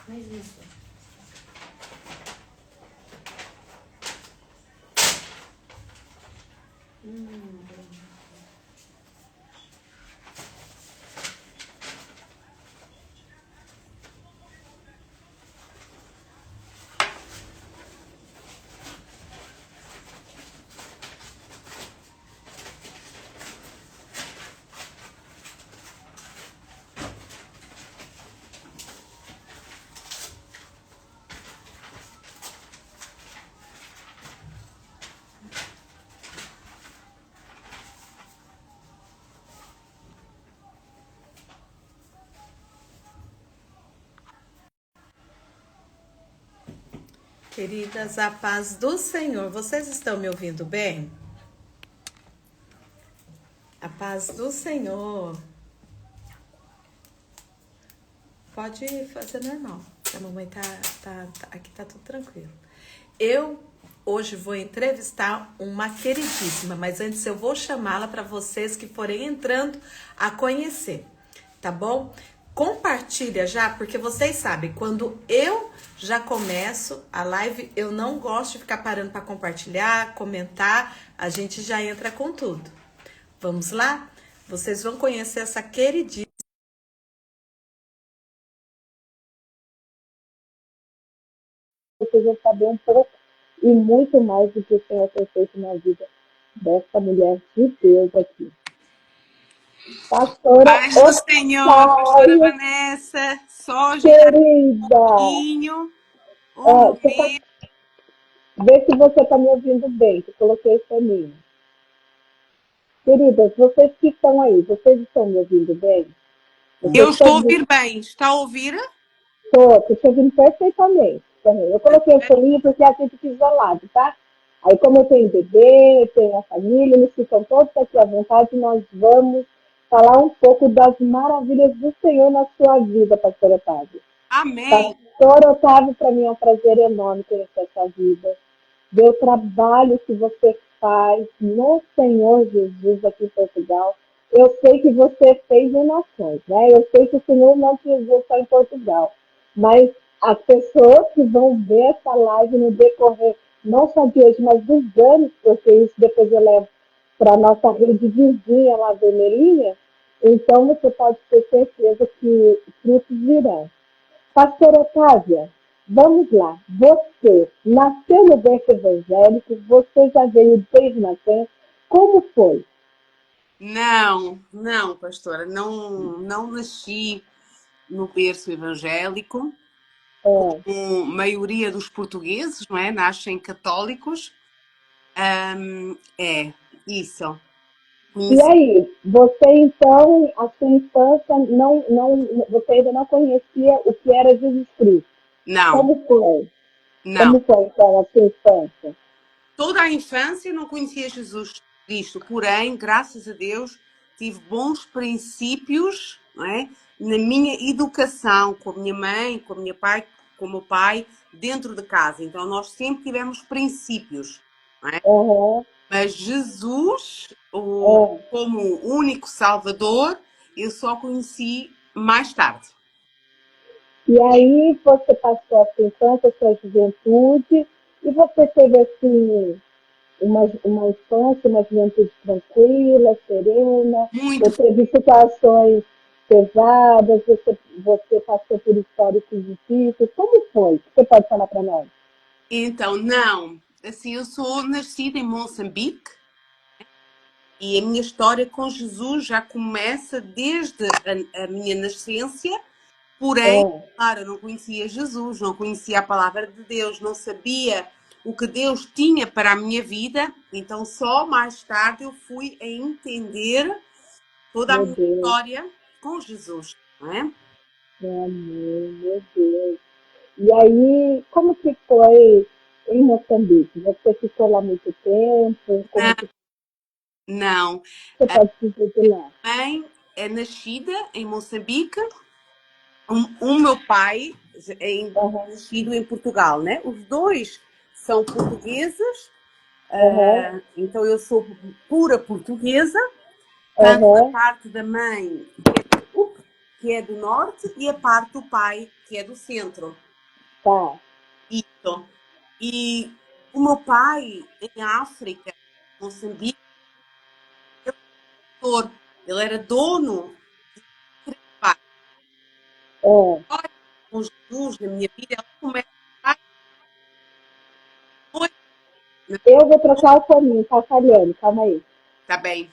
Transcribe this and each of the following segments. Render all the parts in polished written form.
Mais isso. Queridas, a paz do Senhor. Vocês estão me ouvindo bem? A paz do Senhor. Pode fazer normal. A mamãe aqui tá tudo tranquilo. Eu hoje vou entrevistar uma queridíssima, mas antes eu vou chamá-la para vocês que forem entrando a conhecer, tá bom? Compartilha já, porque vocês sabem, quando eu já começo a live, eu não gosto de ficar parando para compartilhar, comentar, a gente já entra com tudo. Vamos lá? Vocês vão conhecer essa queridíssima. Vocês vão saber um pouco e muito mais do que o Senhor tem feito na vida dessa mulher de Deus aqui. Pastora Paz do Senhor, pastora Otávia, Vanessa, só ajeitar um querida. pouquinho o meu. Vê se você está me ouvindo bem, que eu coloquei o soninho. Queridas, vocês que estão aí, vocês estão me ouvindo bem? Eu estou a ouvir bem, está a ouvir? Estou te ouvindo perfeitamente também. Eu coloquei o soninho porque a gente fica isolado, tá? Aí, como eu tenho bebê, eu tenho a família, eles ficam todos aqui à vontade, nós vamos falar um pouco das maravilhas do Senhor na sua vida, pastor Otávio. Amém. Pastor Otávio, para mim é um prazer enorme conhecer a sua vida, ver o trabalho que você faz no Senhor Jesus aqui em Portugal. Eu sei que você fez em nações, né? Eu sei que o Senhor não te usou só em Portugal, mas as pessoas que vão ver essa live no decorrer, não só de hoje, mas dos anos, porque isso depois eu levo para a nossa rede vizinha lá, vermelhinha, então você pode ter certeza que frutos virão. Pastora Otávia, vamos lá. Você nasceu no berço evangélico, você já veio desde nascença. Como foi? Não, pastora, não nasci no berço evangélico, como a maioria dos portugueses, não é? Nascem católicos. É, isso. E aí, você então, a sua infância, você ainda não conhecia o que era Jesus Cristo. Não, Como foi? não. Como foi então a sua infância? Toda a infância não conhecia Jesus Cristo, porém, graças a Deus, tive bons princípios, não é? Na minha educação, com a minha mãe, com o meu pai, dentro de casa. Então, nós sempre tivemos princípios, não é? Uhum. Mas Jesus, É. como único Salvador, eu só conheci mais tarde. E aí você passou a sua infância, a sua juventude, e você teve assim uma infância, uma juventude tranquila, serena, Muito. ou teve situações pesadas, você passou por históricos difíceis, como foi? Você pode falar para nós? Então, não. Assim, eu sou nascida em Moçambique. E a minha história com Jesus já começa desde a minha nascença, porém, claro, eu não conhecia Jesus, não conhecia a palavra de Deus, não sabia o que Deus tinha para a minha vida, então só mais tarde eu fui a entender toda a Meu minha Deus, história com Jesus, não é? meu amor, meu Deus. E aí, como que foi em Moçambique? Você ficou lá muito tempo? Como que Não. você A pode dizer de lá? mãe é nascida em Moçambique, o meu pai é Aham, nascido em Portugal, né? Os dois são portugueses, aham, então eu sou pura portuguesa, tanto da aham, parte da mãe, que é do norte e a parte do pai, que é do centro. Tá. Isso. E o meu pai, em África, Moçambique, ele era dono de pai. É. Com Jesus na minha vida, ela começa a foi, Eu vou trocar o foninho, tá falhando, calma aí. tá bem.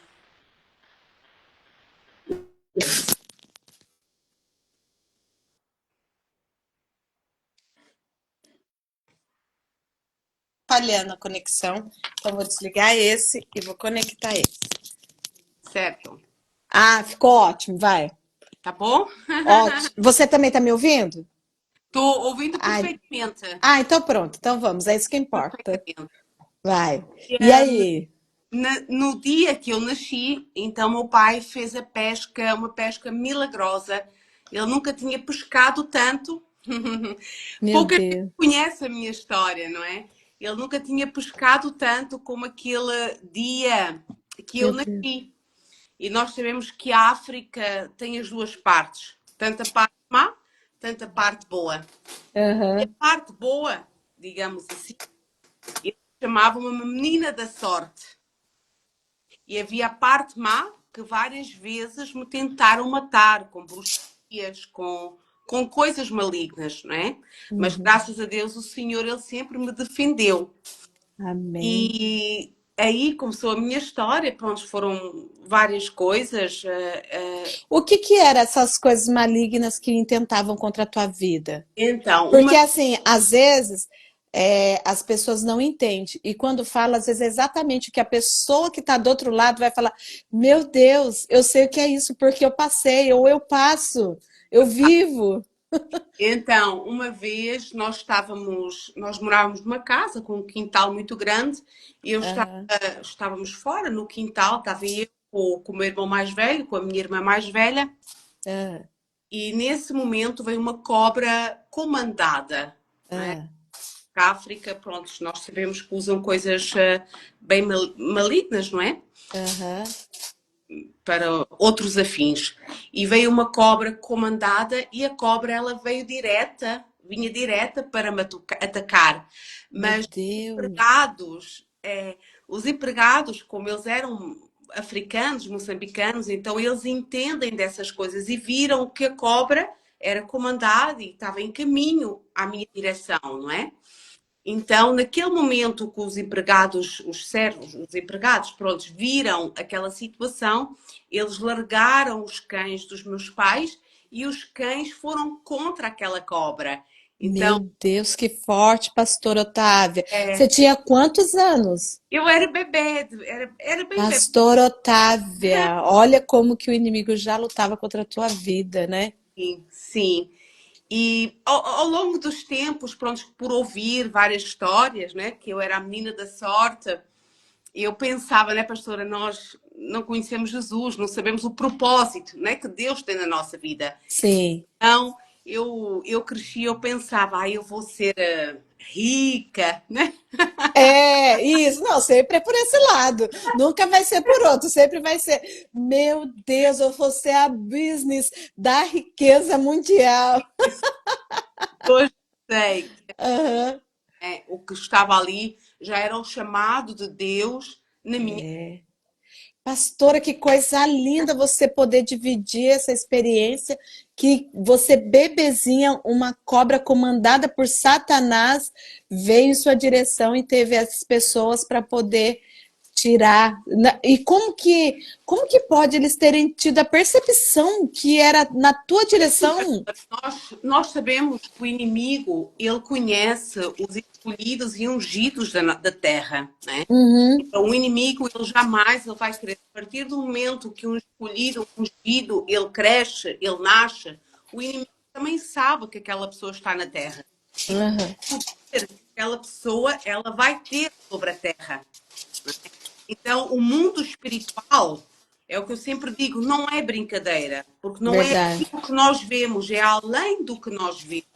Falhando a conexão. Então, vou desligar esse e vou conectar esse. Certo. Ah, ficou ótimo, vai. Tá bom? Ótimo. Você também tá me ouvindo? Tô ouvindo Ah, perfeitamente. então pronto. Então vamos, é isso que importa. Perfeitamente. Vai. E, E aí? no dia que eu nasci, então meu pai fez a pesca, uma pesca milagrosa. Ele nunca tinha pescado tanto. Meu Pouca gente Deus. conhece a minha história, não é? Ele nunca tinha pescado tanto como aquele dia que eu Meu Deus. nasci. E nós sabemos que a África tem as duas partes, tanto a parte má, tanto a parte boa. E a Aham. parte boa, digamos assim, eles chamavam uma menina da sorte. E havia a parte má, que várias vezes me tentaram matar com bruxarias, com coisas malignas, não é? Mas Uhum. graças a Deus o Senhor, Ele sempre me defendeu. Amém. E aí começou a minha história, pronto, foram várias coisas. O que que eram essas coisas malignas que intentavam contra a tua vida? Então, Porque uma assim, às vezes as pessoas não entendem. E quando fala, às vezes é exatamente o que a pessoa que está do outro lado vai falar: Meu Deus, eu sei o que é isso porque eu passei, ou eu passo, eu vivo. Então, uma vez nós morávamos numa casa com um quintal muito grande e Aham, estávamos fora no quintal, estava eu com o meu irmão mais velho, com a minha irmã mais velha, ah, e nesse momento veio uma cobra comandada. ah, A África, pronto, nós sabemos que usam coisas bem malignas, não é? aham. Para outros afins. E veio uma cobra comandada e a cobra ela veio direta, vinha direta para me atacar. Meu Mas Deus. os empregados, como eles eram africanos, moçambicanos, então eles entendem dessas coisas e viram que a cobra era comandada e estava em caminho à minha direção, não é? Então, naquele momento que os empregados, os servos, os empregados, prontos, viram aquela situação, eles largaram os cães dos meus pais e os cães foram contra aquela cobra. Então, Meu Deus, que forte, pastor Otávia. Você é, tinha quantos anos? eu era bebê, era bem bebê, Pastor Otávia, olha como que o inimigo já lutava contra a tua vida, né? sim. E ao longo dos tempos, pronto, por ouvir várias histórias, né, que eu era a menina da sorte, eu pensava, né, pastora, nós não conhecemos Jesus, não sabemos o propósito, né, que Deus tem na nossa vida. Sim. Então, eu cresci, eu pensava, eu vou ser rica, né? É, isso, não, sempre é por esse lado. Nunca vai ser por outro, sempre vai ser, meu Deus, eu vou ser a business da riqueza mundial. Isso hoje sei que Aham. o que estava ali já era o chamado de Deus na minha. Pastora, que coisa linda você poder dividir essa experiência que você, bebezinha, uma cobra comandada por Satanás, veio em sua direção e teve essas pessoas para poder tirar. E como que pode eles terem tido a percepção que era na tua direção? Nós sabemos que o inimigo, ele conhece os escolhidos e ungidos da terra, né? Uhum, Então, o inimigo, ele jamais ele vai querer. A partir do momento que um escolhido, um ungido, ele cresce, ele nasce, o inimigo também sabe que aquela pessoa está na terra. E o uhum, poder que aquela pessoa, ela vai ter sobre a terra. Então, o mundo espiritual, é o que eu sempre digo, não é brincadeira. Porque não é verdade. aquilo que nós vemos, é além do que nós vemos.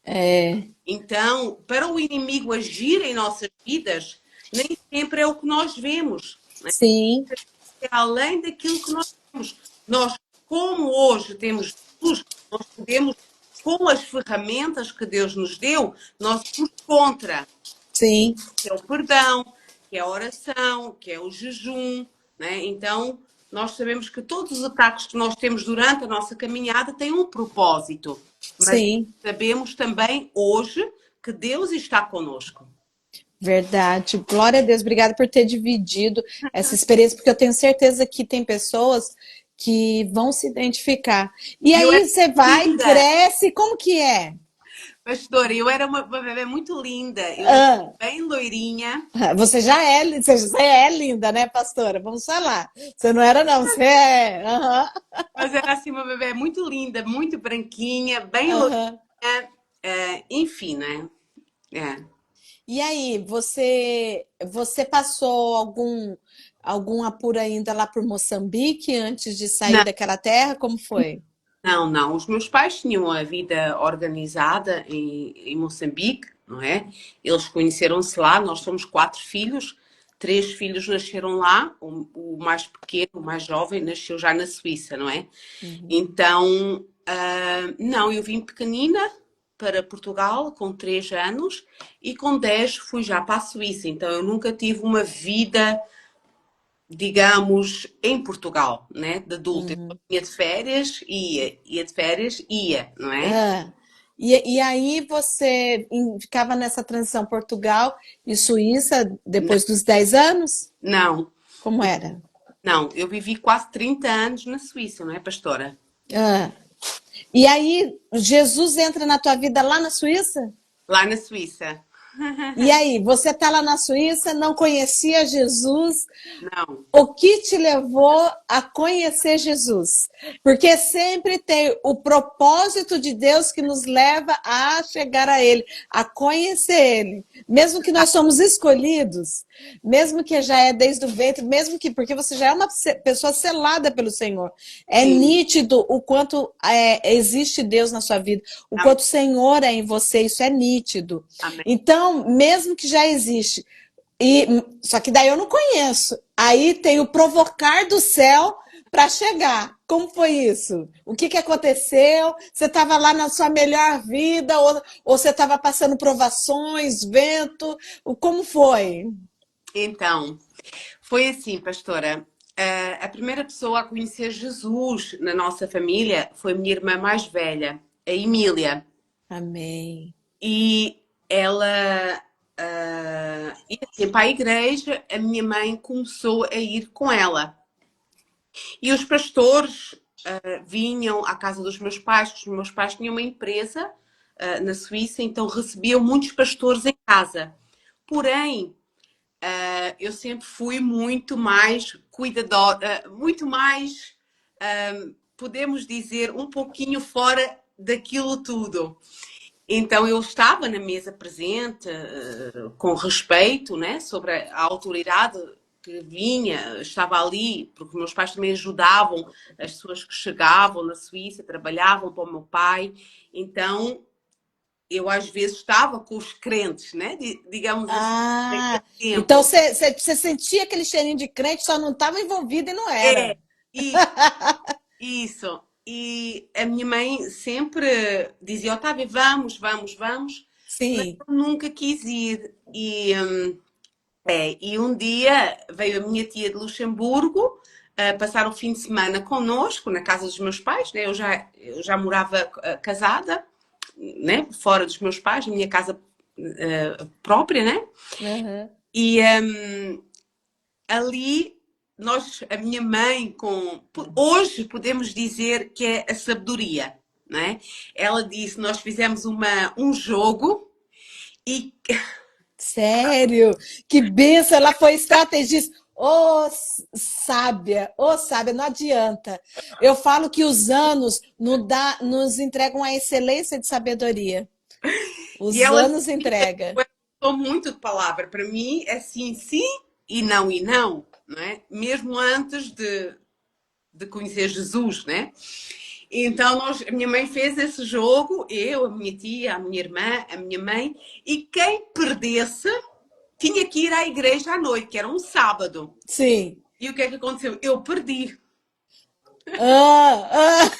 É, Então, para o inimigo agir em nossas vidas, nem sempre é o que nós vemos, né? sim, É além daquilo que nós temos. Nós, como hoje temos Jesus, nós podemos, com as ferramentas que Deus nos deu, nós somos contra, Sim, que é o perdão, que é a oração, que é o jejum, né? Então, nós sabemos que todos os ataques que nós temos durante a nossa caminhada têm um propósito, mas sim. sabemos também hoje que Deus está conosco. Verdade. Glória a Deus. Obrigada por ter dividido essa experiência, porque eu tenho certeza que tem pessoas que vão se identificar. E E eu era aí você vai, linda, cresce, como que é? pastora, eu era uma bebê muito linda, eu era Ah, bem loirinha, você é linda, né, pastora? Vamos falar. Você não era, não, você é. Aham, mas era assim uma bebê muito linda, muito branquinha, bem aham. loirinha, enfim, né? É. E aí, você passou algum apuro ainda lá por Moçambique antes de sair Não, daquela terra? Como foi? não, não. Os meus pais tinham a vida organizada em Moçambique, não é? Eles conheceram-se lá, nós somos 4 filhos, 3 filhos nasceram lá, o mais pequeno, o mais jovem, nasceu já na Suíça, não é? Uhum. Então, não, eu vim pequenina para Portugal com 3 anos e com 10 fui já para a Suíça. Então, eu nunca tive uma vida, digamos, em Portugal, né? De adulta. Eu Uhum. ia de férias, ia de férias, ia, não é? Ah, e aí você ficava nessa transição Portugal e Suíça depois dos 10 anos? Não, Como era? não. Eu vivi quase 30 anos na Suíça, não é, pastora? Ah, e aí Jesus entra na tua vida lá na Suíça? Lá na Suíça. E aí, você tá lá na Suíça, não conhecia Jesus, Não. o que te levou a conhecer Jesus? Porque sempre tem o propósito de Deus que nos leva a chegar a Ele, a conhecer Ele. Mesmo que nós somos escolhidos, mesmo que já é desde o ventre, mesmo que, porque você já é uma pessoa selada pelo Senhor. É Sim. nítido o quanto existe Deus na sua vida, o Amém. quanto o Senhor é em você, isso é nítido. Amém. Então, mesmo que já existe, só que daí eu não conheço. Aí tem o provocar do céu para chegar. Como foi isso? O que aconteceu? Você estava lá na sua melhor vida ou você estava passando provações, vento? Como foi? Então, foi assim, pastora. A primeira pessoa a conhecer Jesus na nossa família foi a minha irmã mais velha, a Emília. Amém. E ela ia sempre à igreja, a minha mãe começou a ir com ela. E os pastores vinham à casa dos meus pais, porque os meus pais tinham uma empresa na Suíça, então recebiam muitos pastores em casa. Porém, eu sempre fui muito mais cuidadosa, muito mais, podemos dizer, um pouquinho fora daquilo tudo. Então eu estava na mesa presente, com respeito, né, sobre a autoridade que vinha, estava ali, porque meus pais também ajudavam as pessoas que chegavam na Suíça, trabalhavam para o meu pai. Então eu às vezes estava com os crentes, né, digamos assim, naquele Ah, então tempo. você sentia aquele cheirinho de crente, só não estava envolvido e não É, era. isso, isso. E a minha mãe sempre dizia, Otávio, vamos, vamos, vamos, mas Sim. eu nunca quis ir. E um dia veio a minha tia de Luxemburgo passar o fim de semana connosco, na casa dos meus pais, né? Eu já morava casada, né? Fora dos meus pais, na minha casa própria, né? Uhum. E ali a minha mãe, hoje podemos dizer que é a sabedoria, né? Ela disse, nós fizemos um jogo e Sério? Que benção! Ela foi estrategista. Ô sábia, não adianta. Eu falo que os anos nos entregam a excelência de sabedoria. E Os ela anos dizia, entrega. eu sou muito de palavra. Para mim é sim, sim e não, não é? Mesmo antes de conhecer Jesus, né? Então a minha mãe fez esse jogo, eu, a minha tia, a minha irmã, a minha mãe, e quem perdesse tinha que ir à igreja à noite, que era um sábado. Sim. E o que é que aconteceu? Eu perdi. Ah, ah.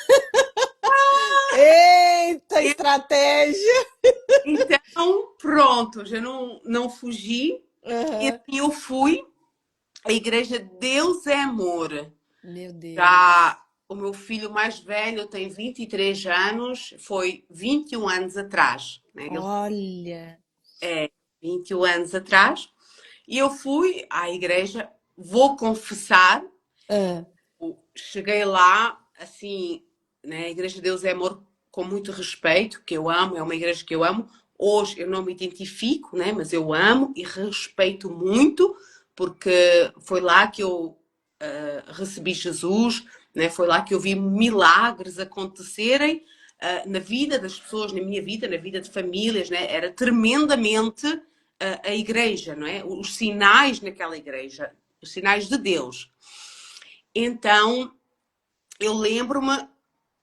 Eita, estratégia! Então, pronto, já não fugi. E Aham. assim eu fui. A igreja Deus é Amor. Meu Deus. Já o meu filho mais velho tem 23 anos, foi 21 anos atrás, né? Ele Olha. é 21 anos atrás. E eu fui à igreja, vou confessar, Ah, cheguei lá, assim, né? A Igreja de Deus é Amor com muito respeito, que eu amo, é uma igreja que eu amo. Hoje eu não me identifico, né? Mas eu amo e respeito muito, porque foi lá que eu recebi Jesus, né? Foi lá que eu vi milagres acontecerem na vida das pessoas, na minha vida, na vida de famílias, né? Era tremendamente a igreja, não é? Os sinais naquela igreja, os sinais de Deus. Então, eu lembro-me,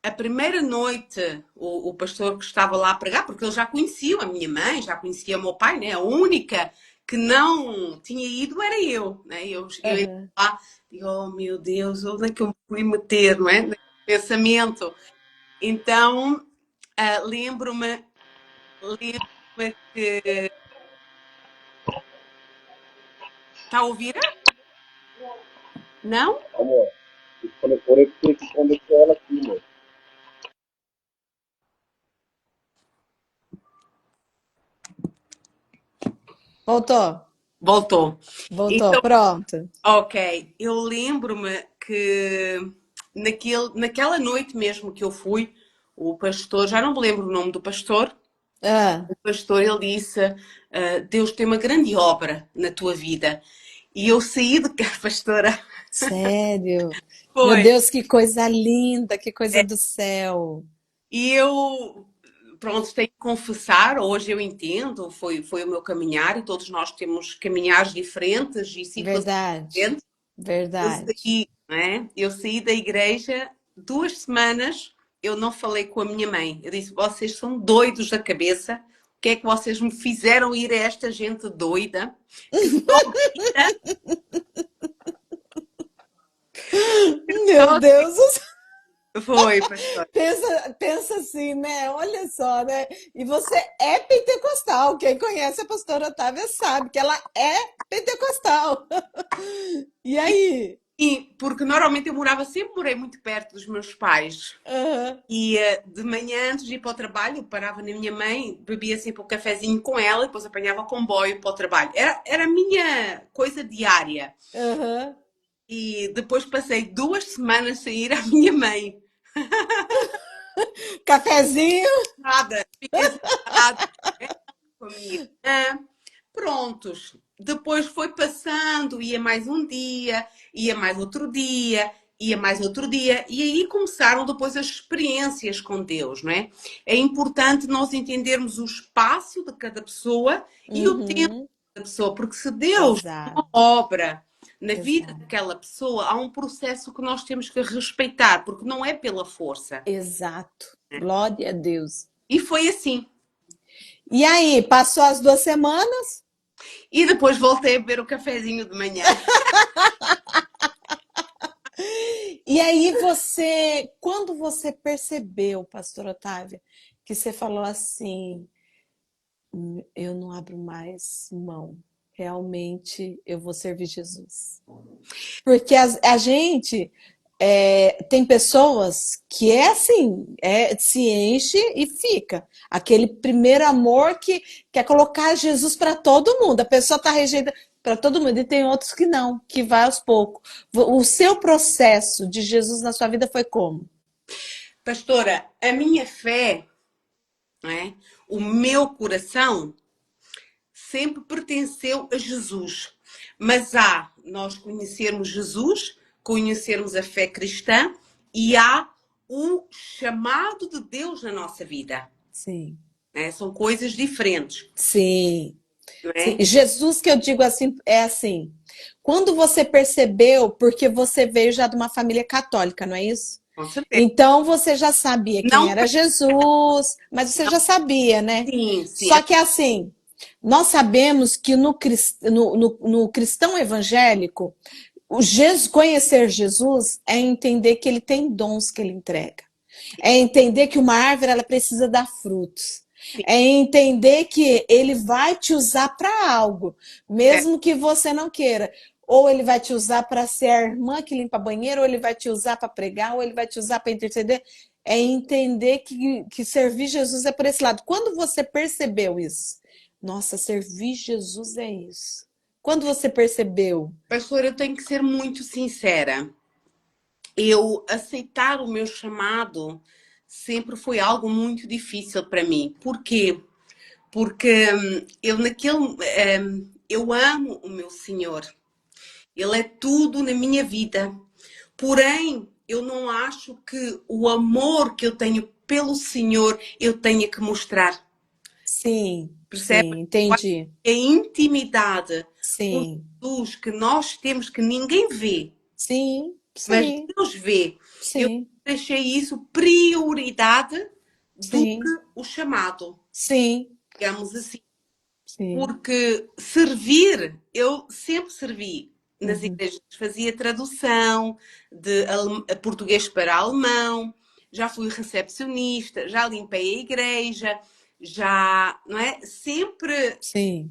a primeira noite, o pastor que estava lá a pregar, porque ele já conhecia a minha mãe, já conhecia o meu pai, né? A única que não tinha ido era eu, né? Eu ia aham. lá, digo, oh meu Deus, onde é que eu me fui meter, não é? Nesse pensamento. Então, lembro-me que. Está a ouvir? Não? Amor, esse telefone eu tenho que conectar ela aqui, amor. Voltou. Voltou. Voltou. Então, Pronto. ok, eu lembro-me que naquela noite mesmo que eu fui, o pastor, já não me lembro o nome do pastor, Ah, o pastor ele disse: Deus tem uma grande obra na tua vida. E eu saí de cá, pastora, sério? Meu foi. Deus, que coisa linda, que coisa do céu. E eu, pronto, tenho que confessar, hoje eu entendo, foi o meu caminhar e todos nós temos caminhares diferentes e situações Verdade. diferentes. Eu Verdade. saí, não é? Eu saí da igreja 2 semanas, eu não falei com a minha mãe. Eu disse: vocês são doidos da cabeça. O que é que vocês me fizeram ir a esta gente doida? Que só Meu Deus, foi, pastor. pensa assim, né? Olha só, né? E você é pentecostal. Quem conhece a pastora Otávia sabe que ela é pentecostal. E aí? E porque normalmente eu morava, sempre morei muito perto dos meus pais. Aham, E de manhã, antes de ir para o trabalho, eu parava na minha mãe, bebia sempre um cafezinho com ela e depois apanhava o comboio para o trabalho. Era a minha coisa diária. aham. E depois passei 2 semanas sem ir à minha mãe. Cafezinho? Nada, fiquei sentada com a minha irmã. Prontos. Depois foi passando, ia mais um dia, ia mais outro dia, ia mais outro dia, e aí começaram depois as experiências com Deus, não é? É importante nós entendermos o espaço de cada pessoa e o tempo Uhum. da pessoa, porque se Deus tem Exato, uma obra na vida exato, daquela pessoa, há um processo que nós temos que respeitar, porque não é pela força. exato. Glória a Deus. E foi assim. E aí, passou as 2 semanas? E depois voltei a beber o cafezinho de manhã. E aí quando você percebeu, pastor Otávia, que você falou assim, eu não abro mais mão. Realmente eu vou servir Jesus. Porque a gente tem pessoas que é assim, se enche e fica. Aquele primeiro amor que quer colocar Jesus para todo mundo. A pessoa está rejeitando para todo mundo. E tem outros que não, que vai aos poucos. O seu processo de Jesus na sua vida foi como? Pastora, a minha fé, não é? O meu coração sempre pertenceu a Jesus. Mas há nós conhecermos Jesus, conhecermos a fé cristã e há o chamado de Deus na nossa vida. Sim. Né? São coisas diferentes, Sim. não Sim, é? Jesus que eu digo assim, é assim, quando você percebeu, porque você veio já de uma família católica, não é isso? Com certeza. Então você já sabia quem Não, era Jesus, mas você já sabia, né? sim, sim. Só que assim, nós sabemos que no cristão evangélico, conhecer Jesus é entender que ele tem dons que ele entrega. É entender que uma árvore ela precisa dar frutos. sim, É entender que ele vai te usar para algo, é. mesmo que você não queira. Ou ele vai te usar para ser a irmã que limpa banheiro, ou ele vai te usar para pregar, ou ele vai te usar para interceder. É entender que servir Jesus é por esse lado. Quando você percebeu isso? Nossa, servir Jesus é isso. Quando você percebeu? Pastor, eu tenho que ser muito sincera. Eu aceitar o meu chamado sempre foi algo muito difícil para mim. Por quê? Porque eu amo o meu Senhor. Ele é tudo na minha vida. Porém, eu não acho que o amor que eu tenho pelo Senhor eu tenha que mostrar. Sim, Percebe? sim, Eu acho entendi. que a intimidade com Sim, Jesus que nós temos que ninguém vê, sim, mas sim, Deus vê. Eu sim, deixei isso prioridade do que sim, o chamado, sim, digamos assim. sim. Porque servir, eu sempre servi nas Uhum. igrejas, fazia tradução de português para alemão, já fui recepcionista, já limpei a igreja, já, não é? Sempre Sim,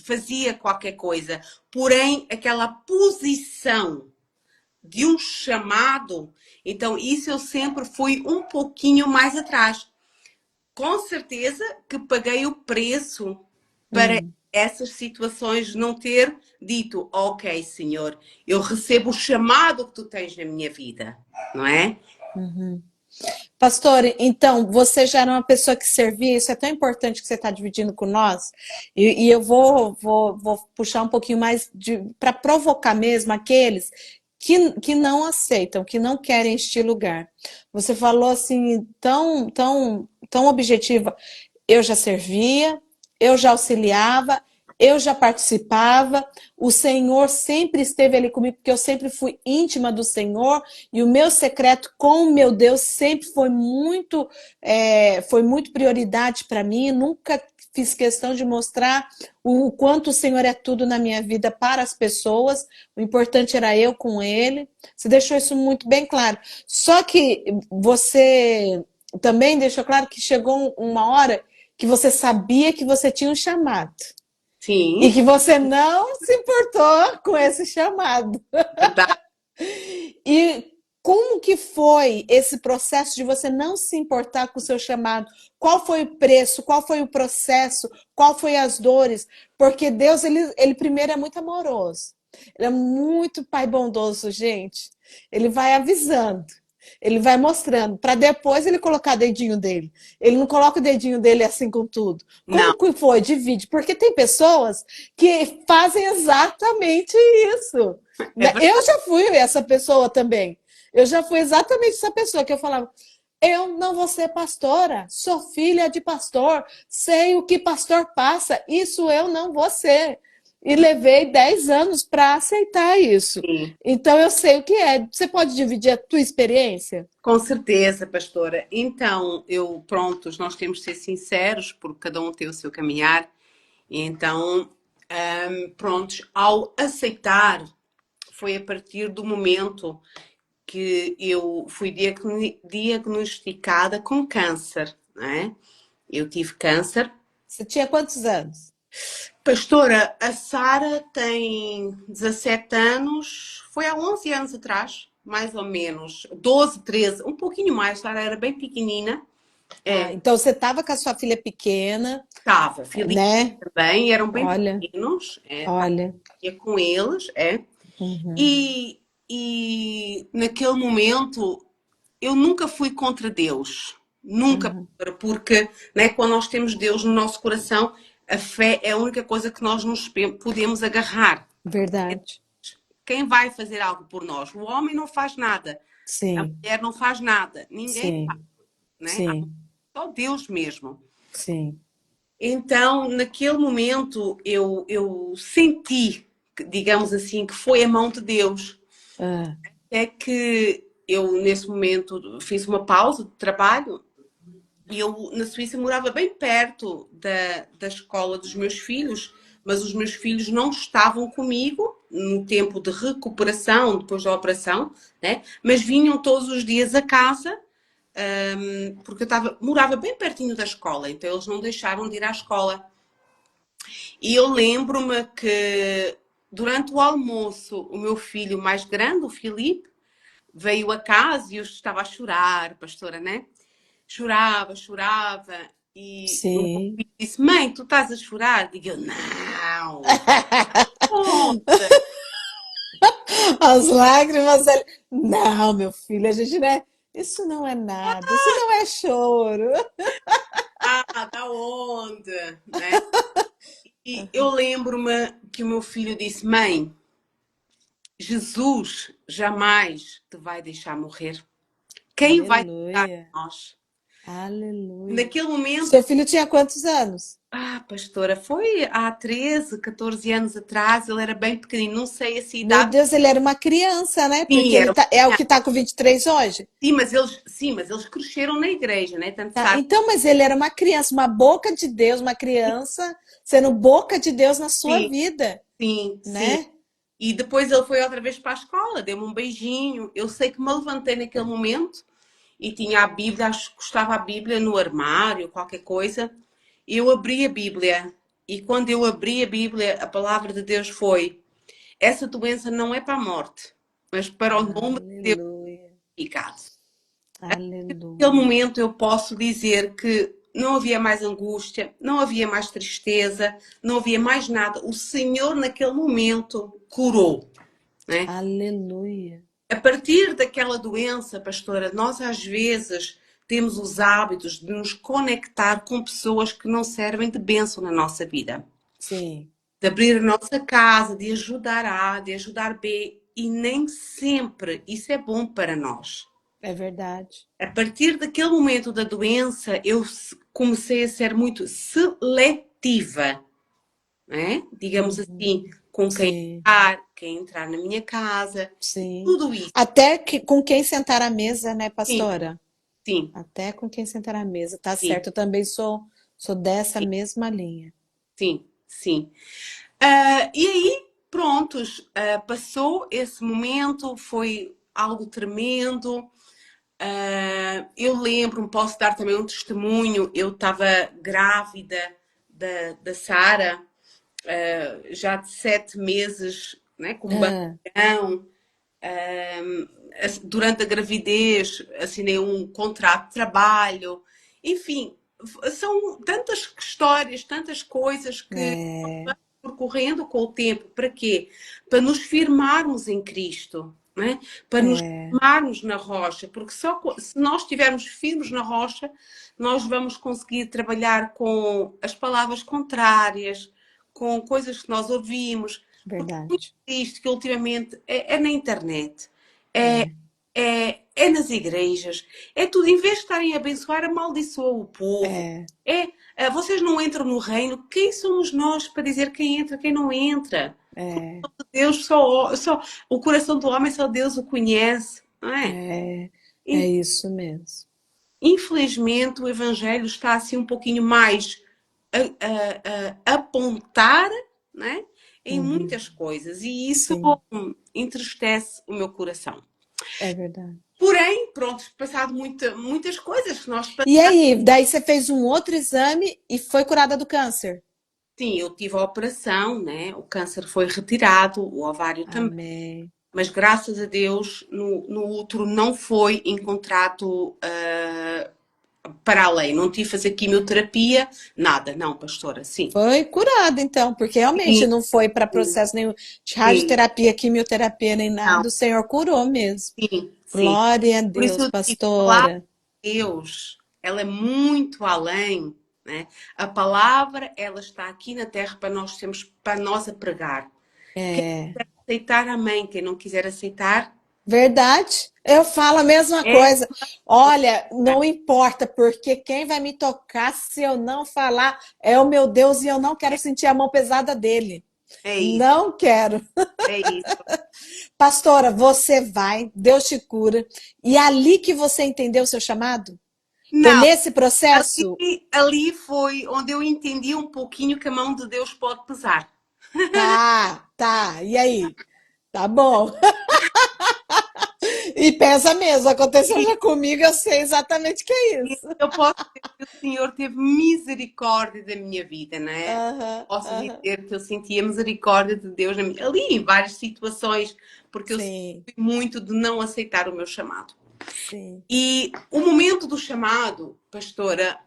fazia qualquer coisa. Porém, aquela posição de um chamado, então isso eu sempre fui um pouquinho mais atrás. Com certeza que paguei o preço para hum, essas situações não ter dito, ok, Senhor, eu recebo o chamado que tu tens na minha vida, não é? uhum. Pastor, então, você já era uma pessoa que servia, isso é tão importante que você está dividindo com nós, e eu vou puxar um pouquinho mais para provocar mesmo aqueles que não aceitam, que não querem este lugar. Você falou assim, tão objetiva. Eu já servia, eu já auxiliava, eu já participava, o Senhor sempre esteve ali comigo, porque eu sempre fui íntima do Senhor, e o meu secreto com o meu Deus sempre foi muito prioridade para mim, nunca fiz questão de mostrar o quanto o Senhor é tudo na minha vida para as pessoas, o importante era eu com Ele, você deixou isso muito bem claro. Só que você também deixou claro que chegou uma hora que você sabia que você tinha um chamado e Sim, que você não se importou com esse chamado. verdade. E como que foi esse processo de você não se importar com o seu chamado? Qual foi o preço? Qual foi o processo? Qual foi as dores? Porque Deus, ele primeiro é muito amoroso. Ele é muito pai bondoso, gente. Ele vai avisando. Ele vai mostrando, para depois ele colocar dedinho dele. Ele não coloca o dedinho dele assim com tudo. Não, Como que foi? Divide. Porque tem pessoas que fazem exatamente isso. é Eu verdade. já fui essa pessoa também. Eu já fui exatamente essa pessoa que eu falava: eu não vou ser pastora, sou filha de pastor, sei o que pastor passa, isso eu não vou ser. E levei 10 anos para aceitar isso. Sim. Então eu sei o que é. Você pode dividir a tua experiência? Com certeza, pastora. Então, prontos, nós temos de ser sinceros, porque cada um tem o seu caminhar. Então, prontos, ao aceitar, foi a partir do momento que eu fui diagnosticada com câncer, não é? Eu tive câncer. Você tinha quantos anos? Pastora, a Sara tem 17 anos, foi há 11 anos atrás, mais ou menos, 12, 13, um pouquinho mais, a Sara era bem pequenina. Ah, então você estava com a sua filha pequena, Estava, Filipe né? também, eram bem Olha, pequenos, olha. ia com eles, é. Uhum, E naquele momento eu nunca fui contra Deus. Nunca, uhum. porque né, quando nós temos Deus no nosso coração, a fé é a única coisa que nós nos podemos agarrar. Verdade. Quem vai fazer algo por nós? O homem não faz nada. A Sim, mulher não faz nada. Ninguém faz, sim, né? sim, Só Deus mesmo. sim. Então, naquele momento, eu senti, digamos assim, que foi a mão de Deus. Ah, É que eu, nesse momento, fiz uma pausa de trabalho e eu, na Suíça, morava bem perto da escola dos meus filhos, mas os meus filhos não estavam comigo no tempo de recuperação, depois da operação, né? Mas vinham todos os dias a casa porque morava bem pertinho da escola, então eles não deixaram de ir à escola. E eu lembro-me que durante o almoço, o meu filho mais grande, o Filipe, veio a casa e eu estava a chorar, pastora, né? Chorava, chorava. E o meu Sim. filho disse: Mãe, tu estás a chorar? Digo eu: Não. Oh, As lágrimas. Não, meu filho, a gente não é. Isso não é nada, isso não é choro. da onde? Né? E eu lembro-me que o meu filho disse: Mãe, Jesus jamais te vai deixar morrer. Quem vai cuidar de Aleluia, nós? aleluia. Naquele momento, Seu filho tinha quantos anos? pastora, foi há 13, 14 anos atrás, ele era bem pequenino, não sei a Meu idade. Deus, ele era uma criança, né? Porque Sim, ele era tá, é o que tá com 23 hoje. sim, mas eles cresceram na igreja, né? Tanto Tá? sabe. Então, mas ele era uma criança, uma boca de Deus, uma criança sendo boca de Deus na sua Sim, vida, sim, sim. né? E depois ele foi outra vez para a escola, deu-me um beijinho. Eu sei que me levantei naquele momento e tinha a Bíblia, acho que estava a Bíblia no armário, qualquer coisa. Eu abri a Bíblia e quando eu abri a Bíblia, a palavra de Deus foi: essa doença não é para a morte, mas para o nome de Deus Aleluia, pecado. Naquele aleluia. momento eu posso dizer que não havia mais angústia, não havia mais tristeza, não havia mais nada. O Senhor naquele momento curou, né? Aleluia. A partir daquela doença, pastora, nós às vezes temos os hábitos de nos conectar com pessoas que não servem de bênção na nossa vida. Sim, De abrir a nossa casa, de ajudar A, de ajudar B, e nem sempre isso é bom para nós. é verdade. A partir daquele momento da doença, eu comecei a ser muito seletiva, né? Digamos Uhum. assim, com Sim, quem entrar na minha casa, sim. tudo isso. Até que, com quem sentar à mesa, né, Sim, pastora? sim, Até com quem sentar à mesa, tá sim, certo. Eu também sou dessa sim, mesma linha. sim, sim. E aí, prontos, passou esse momento, foi algo tremendo. Eu lembro-me, posso dar também um testemunho. Eu estava grávida da Sara, já de 7 meses, né, com um Ah, barrigão. Durante a gravidez, assinei um contrato de trabalho. Enfim, são tantas histórias, tantas coisas que é, percorrendo com o tempo. Para quê? Para nos firmarmos em Cristo, né? Para nos é, firmarmos na rocha, porque só se nós estivermos firmes na rocha, nós vamos conseguir trabalhar com as palavras contrárias, com coisas que nós ouvimos, porque verdade. isto que ultimamente é na internet, é, É, é nas igrejas, é tudo. Em vez de estarem a abençoar, amaldiçoam o povo. é, Vocês não entram no reino. Quem somos nós para dizer quem entra, quem não entra? é, Deus só o coração do homem só Deus o conhece, não é? é E, isso mesmo. infelizmente o Evangelho está assim um pouquinho mais a apontar, né, em Uhum, muitas coisas e isso sim, entristece o meu coração. é verdade. Porém, pronto, passado muitas coisas que nós E passamos. aí, daí você fez um outro exame e foi curada do câncer? Sim, eu tive a operação, né? O câncer foi retirado, o ovário também. Amém. Mas graças a Deus no útero não foi encontrado para além. Não tive que fazer quimioterapia, nada. Não, pastora, sim. Foi curado, então, porque realmente Sim, não foi para sim, processo nenhum de sim. radioterapia, quimioterapia, nem Não, nada. O Senhor curou mesmo. sim, sim. Glória a Por isso Deus, eu digo, a palavra pastora. de Deus, ela é muito além, né? A palavra, ela está aqui na terra para nós a pregar. Quem É quiser aceitar, amém. Quem não quiser aceitar, verdade. Eu falo a mesma é, coisa. Olha, não importa, porque quem vai me tocar se eu não falar é o meu Deus e eu não quero sentir a mão pesada dele. é isso, Não quero. é isso. Pastora, você vai, Deus te cura. E é ali que você entendeu o seu chamado? Foi Não, nesse processo? ali foi onde eu entendi um pouquinho que a mão de Deus pode pesar. Tá, tá. E aí? Tá bom. E pensa mesmo, aconteceu já comigo, eu sei exatamente o que é isso. Eu posso dizer que o Senhor teve misericórdia da minha vida, não é? Aham, Posso aham. dizer que eu sentia misericórdia de Deus ali em várias situações, porque eu Sim, sofri muito de não aceitar o meu chamado. sim. E o momento do chamado, pastora,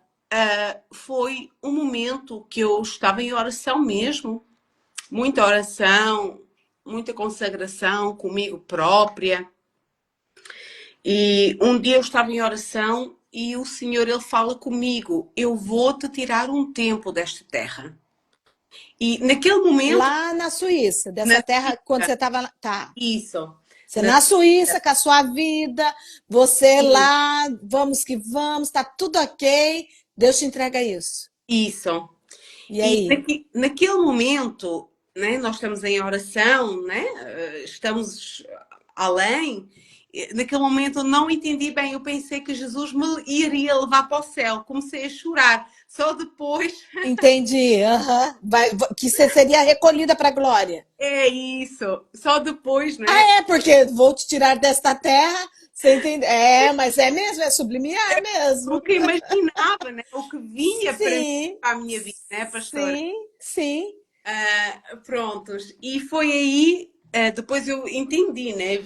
foi um momento que eu estava em oração mesmo, muita oração, muita consagração comigo própria. E um dia eu estava em oração e o Senhor, ele fala comigo: eu vou te tirar um tempo desta terra. E naquele momento, Lá na Suíça, na dessa terra, quando Suíça, você estava. Tá. isso, Você na na Suíça, com a sua vida, você Suíça, lá, vamos que vamos, tá tudo ok. Deus te entrega isso. isso. E E aí? naquele momento, né, nós estamos em oração, né, estamos além. Naquele momento eu não entendi bem, eu pensei que Jesus me iria levar para o céu. Comecei a chorar. Só depois Entendi. Aham. Que você seria recolhida para a glória. é isso. Só depois, né? Ah, é, porque vou te tirar desta terra. Você entende? É, mas é mesmo, é sublimiar mesmo. Nunca imaginava, né? O que vinha para mim, Sim, para a minha vida, né, pastora? sim, sim. Prontos. E foi aí, depois eu entendi, né?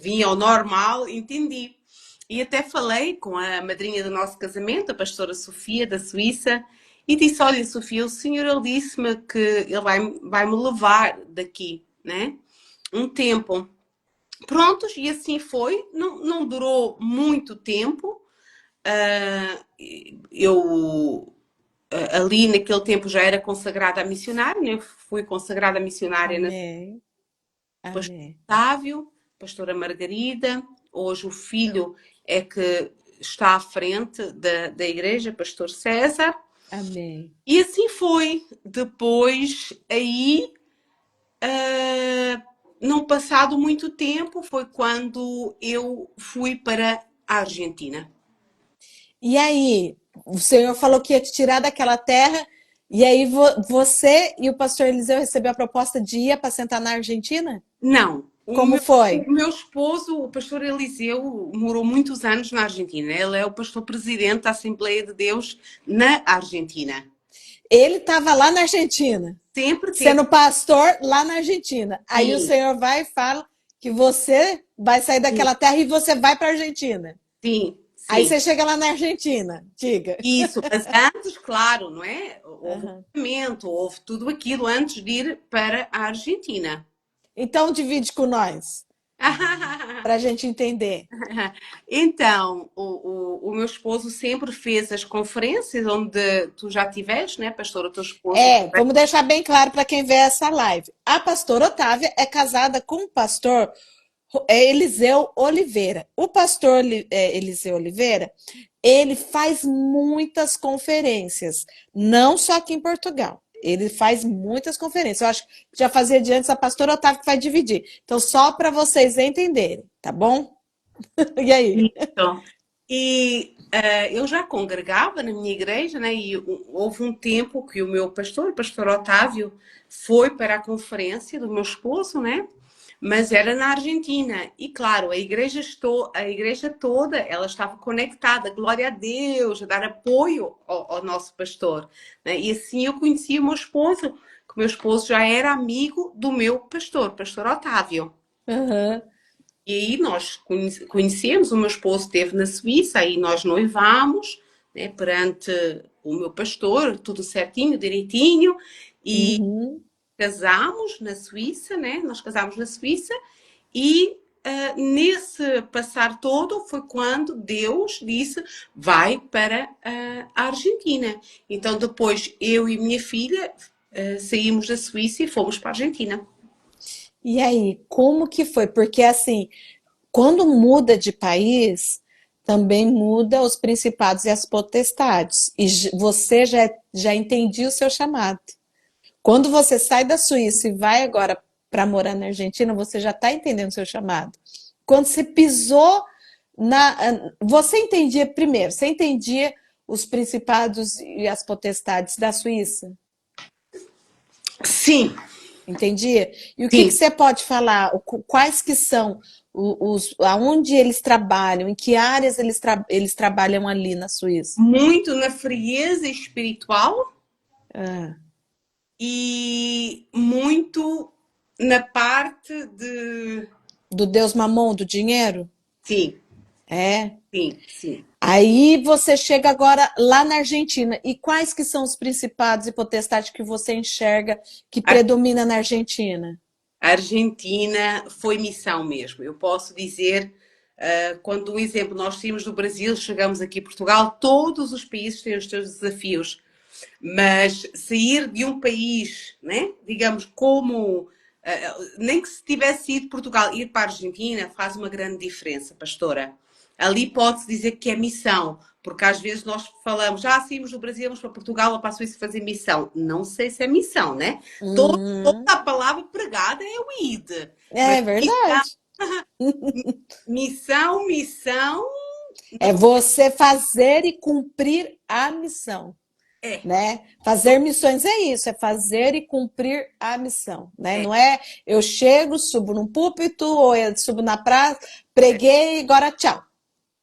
Vim ao normal, entendi. E até falei com a madrinha do nosso casamento, a pastora Sofia, da Suíça, e disse: Olha, Sofia, o senhor ele disse-me que ele vai me levar daqui, né? Um tempo. Prontos, e assim foi. Não durou muito tempo. Eu ali naquele tempo já era consagrada a missionária, né? Fui consagrada a missionária na Amém, Pastor amém, Otávio, Pastora Margarida. Hoje o filho é que está à frente da igreja, Pastor César. amém. E assim foi. Depois, aí, não passado muito tempo, foi quando eu fui para a Argentina. E aí, o Senhor falou que ia te tirar daquela terra, e aí você e o pastor Eliseu recebeu a proposta de ir para sentar na Argentina? Não. Como foi? O meu esposo, o pastor Eliseu, morou muitos anos na Argentina. Ele é o pastor presidente da Assembleia de Deus na Argentina. Ele estava lá na Argentina, Sempre teve. sendo pastor lá na Argentina. Aí o Sim, Senhor vai e fala que você vai sair daquela terra e você vai para a Argentina. sim, Aí sim. você chega lá na Argentina, diga. Isso, mas antes, claro, não é? Houve o Aham. casamento, houve tudo aquilo antes de ir para a Argentina. Então divide com nós, para a gente entender. Então, o meu esposo sempre fez as conferências onde tu já tiveste, né, pastor? O teu esposo. É, vamos deixar bem claro para quem vê essa live. A pastora Otávia é casada com o pastor Eliseu Oliveira. O pastor Eliseu Oliveira, ele faz muitas conferências, não só aqui em Portugal. Ele faz muitas conferências. Eu acho que já fazia de antes a pastora Otávia que vai dividir. Então, só para vocês entenderem, tá bom? E aí? Isso. E eu já congregava na minha igreja, né? E houve um tempo que o meu pastor, o pastor Otávio, foi para a conferência do meu esposo, né? Mas era na Argentina. E claro, a igreja toda, ela estava conectada, glória a Deus, a dar apoio ao nosso pastor, né? E assim eu conheci o meu esposo, que o meu esposo já era amigo do meu pastor, pastor Otávio. Uhum. E aí nós conhecemos, o meu esposo esteve na Suíça, aí nós noivamos, né, perante o meu pastor, tudo certinho, direitinho, e Uhum. casámos na Suíça, né? Nós casámos na Suíça e nesse passar todo foi quando Deus disse vai para a Argentina. Então depois eu e minha filha saímos da Suíça e fomos para a Argentina. E aí, como que foi? Porque assim, quando muda de país, também muda os principados e as potestades. E você já entendia o seu chamado. Quando você sai da Suíça e vai agora para morar na Argentina, você já está entendendo o seu chamado. Quando você pisou na. Você entendia, primeiro, você entendia os principados e as potestades da Suíça? Sim, Entendi. E o que Sim, você pode falar? Quais que são aonde eles trabalham, em que áreas eles trabalham ali na Suíça? muito na frieza espiritual Ah, e muito na parte de. do Deus Mamon, do dinheiro? Sim, É. sim, sim. Aí você chega agora lá na Argentina. E quais que são os principados e potestades que você enxerga que A predomina na Argentina? a Argentina foi missão mesmo. Eu posso dizer, quando um exemplo, nós saímos do Brasil, chegamos aqui a Portugal, todos os países têm os seus desafios. Mas sair de um país, né, digamos, como nem que se tivesse ido de Portugal, ir para a Argentina faz uma grande diferença, pastora. Ali pode-se dizer que é missão, porque às vezes nós falamos, saímos do Brasil, vamos para Portugal ou para a Suíça fazer missão. Não sei se é missão, né? Toda Uhum. a palavra pregada é o id. Mas É verdade. missão, É não sei. você fazer e cumprir a missão, É, né? Fazer missões é isso, é fazer e cumprir a missão, né? é, Não é eu chego, subo num púlpito ou eu subo na praça, é, preguei, agora tchau.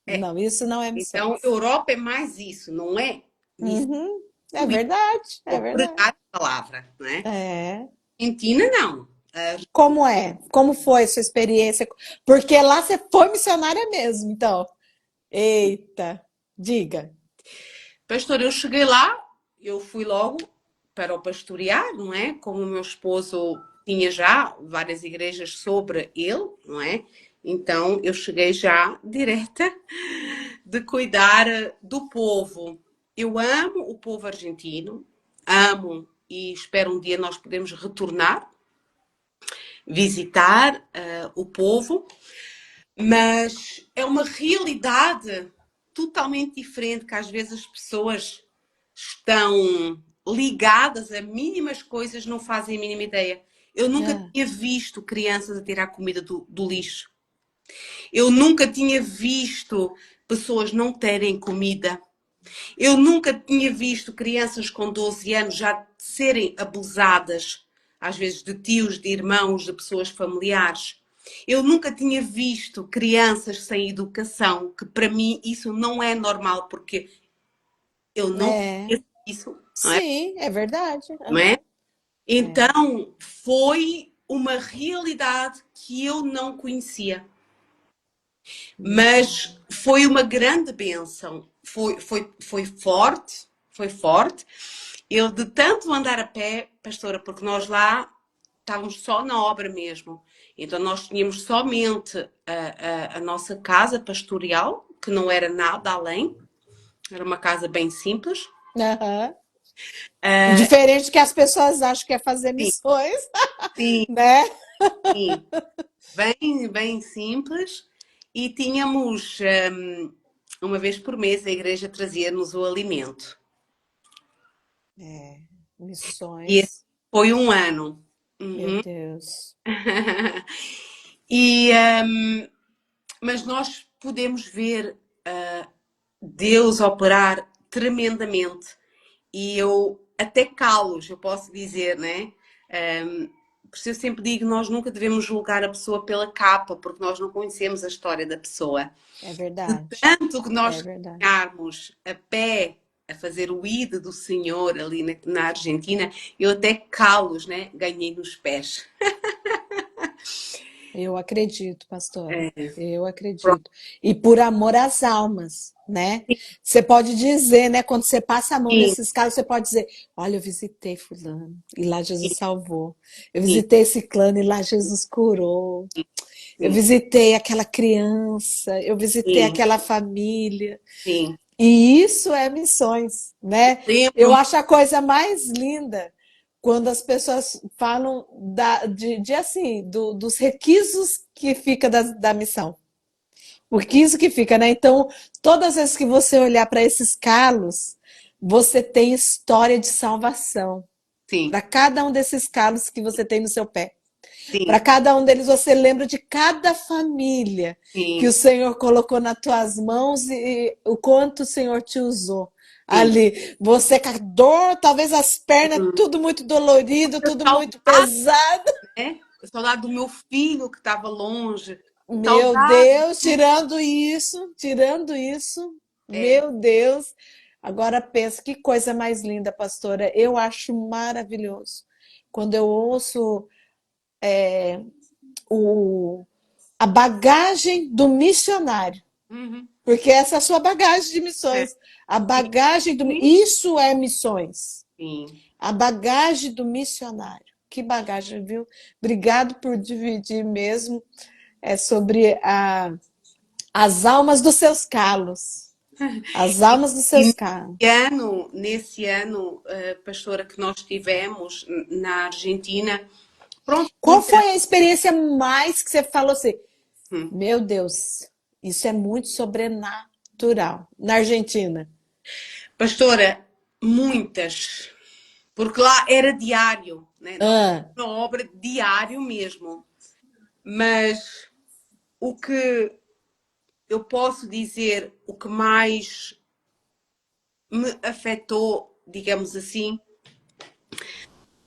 é. Não, isso não é Então, missões. Europa é mais isso, não é missão. Uhum. É verdade, é Ou verdade. pregar a palavra, não é? É. Argentina, não. Como é? Como foi sua experiência? Porque lá você foi missionária mesmo, então. Eita, diga. Pastor, eu cheguei lá, eu fui logo para o pastorear, não é? Como o meu esposo tinha já várias igrejas sobre ele, não é? Então, eu cheguei já direta de cuidar do povo. Eu amo o povo argentino, amo e espero um dia nós podermos retornar, visitar o povo. Mas é uma realidade totalmente diferente que às vezes as pessoas estão ligadas a mínimas coisas, não fazem a mínima ideia. Eu nunca Ah, tinha visto crianças a tirar comida do lixo. Eu nunca tinha visto pessoas não terem comida. Eu nunca tinha visto crianças com 12 anos já serem abusadas, às vezes de tios, de irmãos, de pessoas familiares. Eu nunca tinha visto crianças sem educação, que para mim isso não é normal, porque eu não é. conheço isso, não é? Sim, é verdade. Não é? Aham. É. Então, foi uma realidade que eu não conhecia. Uhum. Mas foi uma grande bênção. Foi forte, foi forte. Eu de tanto andar a pé, pastora, porque nós lá estávamos só na obra mesmo. Então nós tínhamos somente a nossa casa pastoral, que não era nada além. Era uma casa bem simples. Aham. Ah, Diferente do que as pessoas acham que é fazer sim, missões, sim, né? sim. Bem, bem simples. E tínhamos, uma vez por mês, a igreja trazia-nos o alimento. É, E esse missões, foi um ano. meu Uhum. Deus. E, mas nós podemos ver Deus operar tremendamente. E eu, até calos, eu posso dizer, né? Por isso eu sempre digo, nós nunca devemos julgar a pessoa pela capa, porque nós não conhecemos a história da pessoa. É verdade. Tanto que É nós verdade. caminharmos a pé a fazer o ID do Senhor ali na Argentina, eu até calos, né? Ganhei nos pés. Eu acredito, pastora. É, Eu acredito. E por amor às almas, né? Você pode dizer, né? Quando você passa a mão sim, nesses casos, você pode dizer: Olha, eu visitei Fulano e lá sim, Jesus salvou. Eu sim, visitei Ciclano e lá Jesus curou. Eu sim, visitei aquela criança, eu visitei sim, aquela família. sim. E isso é missões, né? Eu Lembro, acho a coisa mais linda quando as pessoas falam assim, dos requisitos que fica da missão. O requisito que fica, né? Então, todas as vezes que você olhar para esses calos, você tem história de salvação. sim, Para cada um desses calos que você tem no seu pé. Para sim, cada um deles, você lembra de cada família que o sim, Senhor colocou nas tuas mãos e o quanto o Senhor te usou ali. Você com a dor, talvez as pernas, tudo muito dolorido, tudo muito Saudade, pesado. né? Saudade do meu filho que estava longe. Meu Saudade. Deus, tirando isso, É. meu Deus. Agora pensa, que coisa mais linda, pastora. Eu acho maravilhoso. Quando eu ouço o, a bagagem do missionário, Uhum. porque essa é a sua bagagem de É. missões. A bagagem do. Sim. Isso é missões. Sim. A bagagem do missionário. Que bagagem, viu? Obrigado por dividir mesmo sobre as almas dos seus calos. As almas dos E seus calos. nesse ano, pastora, que nós tivemos na Argentina, pronto, Qual muita. foi a experiência mais que você falou assim? Hum. Meu Deus, isso é muito sobrenatural. Na Argentina. Pastora, muitas. Porque lá era diário, né? Nós Ah, uma obra diário mesmo. Mas o que eu posso dizer, o que mais me afetou, digamos assim,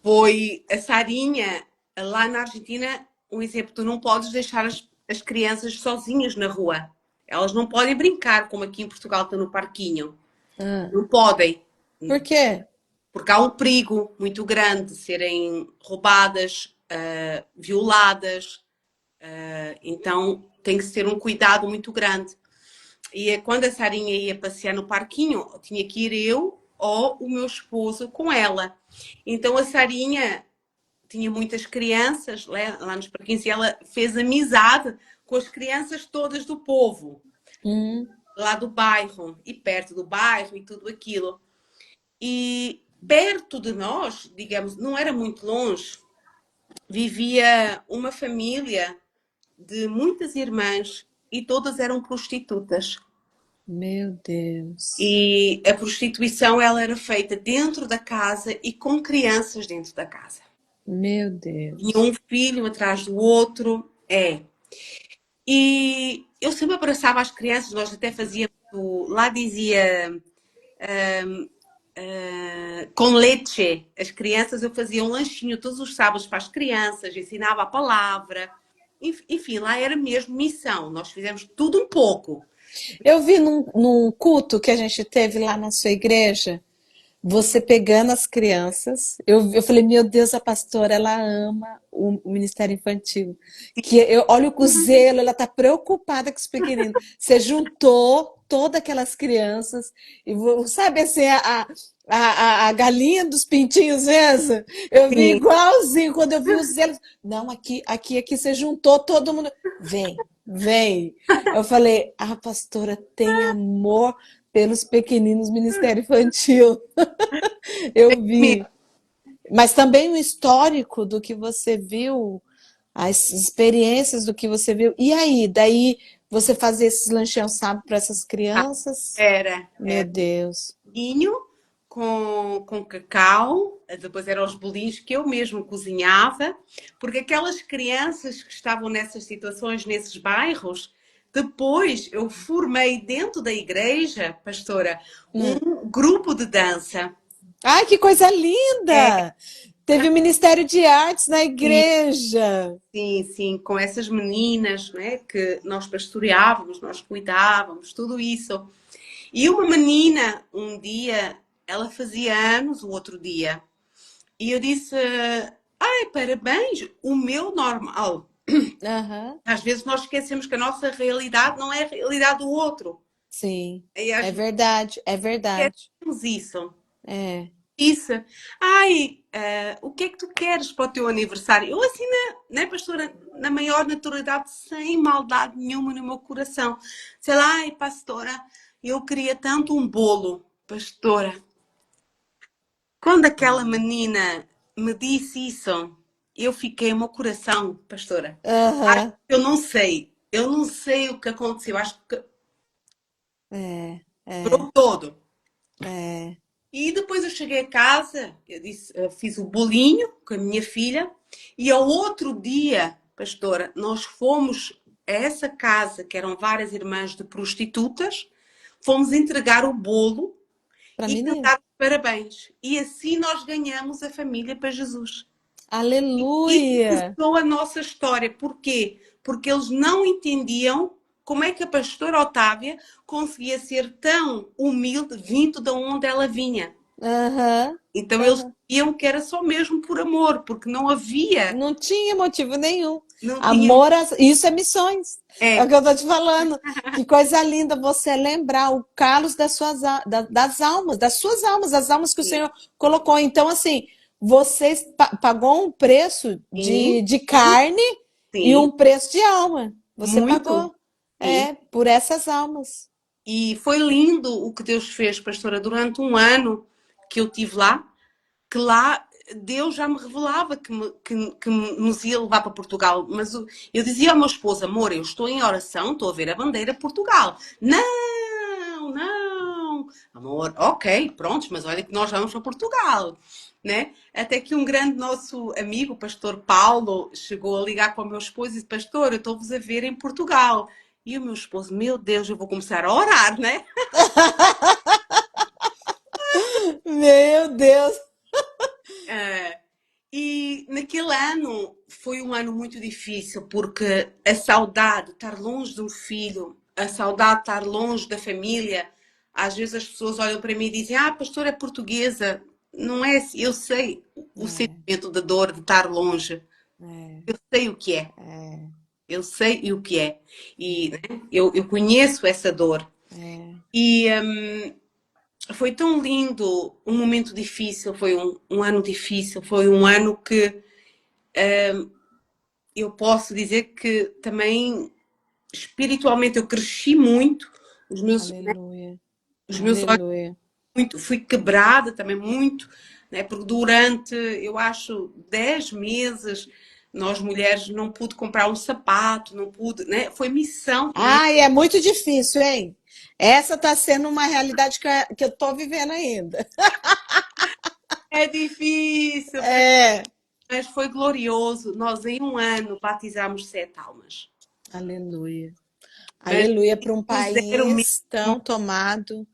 foi a Sarinha. Lá na Argentina, um exemplo, tu não podes deixar as crianças sozinhas na rua. Elas não podem brincar, como aqui em Portugal estão no parquinho. ah. Não podem, Por quê? porque há um perigo muito grande de serem roubadas, violadas. Então tem que ser um cuidado muito grande. E quando a Sarinha ia passear no parquinho, tinha que ir eu ou o meu esposo com ela. Então a Sarinha tinha muitas crianças lá nos parquinhos e ela fez amizade com as crianças todas do povo, Hum, lá do bairro e perto do bairro e tudo aquilo. E perto de nós, digamos, não era muito longe, vivia uma família de muitas irmãs e todas eram prostitutas. meu Deus. E a prostituição ela era feita dentro da casa e com crianças dentro da casa. Meu Tinha Deus. um filho atrás do outro, é. E eu sempre abraçava as crianças, nós até fazíamos, lá dizia com leite. As crianças, eu fazia um lanchinho todos os sábados para as crianças, ensinava a palavra. Enfim, lá era mesmo missão. Nós fizemos tudo um pouco. Eu vi num culto que a gente teve lá na sua igreja, você pegando as crianças. Eu falei, meu Deus, a pastora, ela ama o Ministério Infantil. Que eu olho com zelo, ela está preocupada com os pequeninos. Você juntou todas aquelas crianças, e sabe assim, a galinha dos pintinhos mesmo? Eu vi Sim, igualzinho quando eu vi os zelos. Não, aqui você juntou todo mundo. Vem, vem. Eu falei, a pastora tem amor pelos pequeninos Ministério Infantil. Eu vi. Mas também o histórico do que você viu, as experiências do que você viu. E aí, daí você fazia esses lanchões, sabe, para essas crianças? era. Meu Deus. Bolinho com cacau, depois eram os bolinhos que eu mesmo cozinhava, porque aquelas crianças que estavam nessas situações, nesses bairros, depois eu formei dentro da igreja, pastora, Hum. um grupo de dança. Ai, que coisa É, linda! Teve Ministério de Artes na igreja. sim, sim, com essas meninas, né, que nós pastoreávamos, nós cuidávamos, tudo isso. E uma menina, um dia, ela fazia anos, o outro dia, e eu disse: ai, parabéns, o meu normal. Aham. Às vezes nós esquecemos que a nossa realidade não é a realidade do outro. Sim, E às é vezes verdade, é verdade. esquecemos isso. É. Isso. Ai, o que é que tu queres para o teu aniversário? Eu assim, né, pastora, na maior naturalidade, sem maldade nenhuma no meu coração. Sei lá, ai, pastora, eu queria tanto um bolo. Pastora, quando aquela menina me disse isso, eu fiquei, o meu coração, pastora. Ai, Aham. eu não sei o que aconteceu, acho que É, é, quebrou todo. é. E depois eu cheguei a casa, eu disse, eu fiz o bolinho com a minha filha, e ao outro dia, pastora, nós fomos a essa casa, que eram várias irmãs de prostitutas, fomos entregar o bolo, Para e mim, nem. cantar parabéns. E assim nós ganhamos a família para Jesus. Isso Aleluia! começou a nossa história. Porquê? Porque eles não entendiam como é que a pastora Otávia conseguia ser tão humilde vindo de onde ela vinha. Aham, Então eles aham. diziam que era só mesmo por amor, porque não havia, Não tinha motivo nenhum. não tinha. Amor, isso é missões. É o É, que eu tô te falando. Que coisa linda você lembrar o Carlos das almas, das suas almas, das almas que o sim, Senhor colocou. Então, assim, você pagou um preço sim, de carne e sim, um preço de alma. Você muito. pagou, Sim. por essas almas. E foi lindo o que Deus fez, pastora, durante um ano que eu tive lá, que lá Deus já me revelava que nos ia levar para Portugal. Mas eu dizia ao meu esposo, amor, eu estou em oração, estou a ver a bandeira Portugal. Não, não. Amor, ok, prontos, mas olha que nós vamos para Portugal. Né? Até que um grande nosso amigo, o pastor Paulo, chegou a ligar para o meu esposo e disse, pastor, eu estou-vos a ver em Portugal. E o meu esposo, meu Deus, eu vou começar a orar, né? Meu Deus! Ah, e naquele ano foi um ano muito difícil, porque a saudade de estar longe de um filho, a saudade de estar longe da família, às vezes as pessoas olham para mim e dizem: Ah, a pastora é portuguesa. Não é assim. Eu sei o sentimento de dor de estar longe. Eu sei o que é. Eu sei o que é. E né, eu conheço essa dor. E foi tão lindo, um momento difícil, foi um ano difícil, foi um ano que eu posso dizer que também espiritualmente eu cresci muito, Aleluia! os meus olhos Aleluia! muito, fui quebrada também muito, né? Porque durante, eu acho, 10 meses, nós mulheres não pude comprar um sapato, não pude, né? Foi missão também. Ai, é muito difícil, hein? Essa está sendo uma realidade que eu estou vivendo ainda. É difícil, É. mas foi glorioso. Nós em um ano batizamos 7 almas. Aleluia. Mas Aleluia para um puseram país mesmo, tão tomado.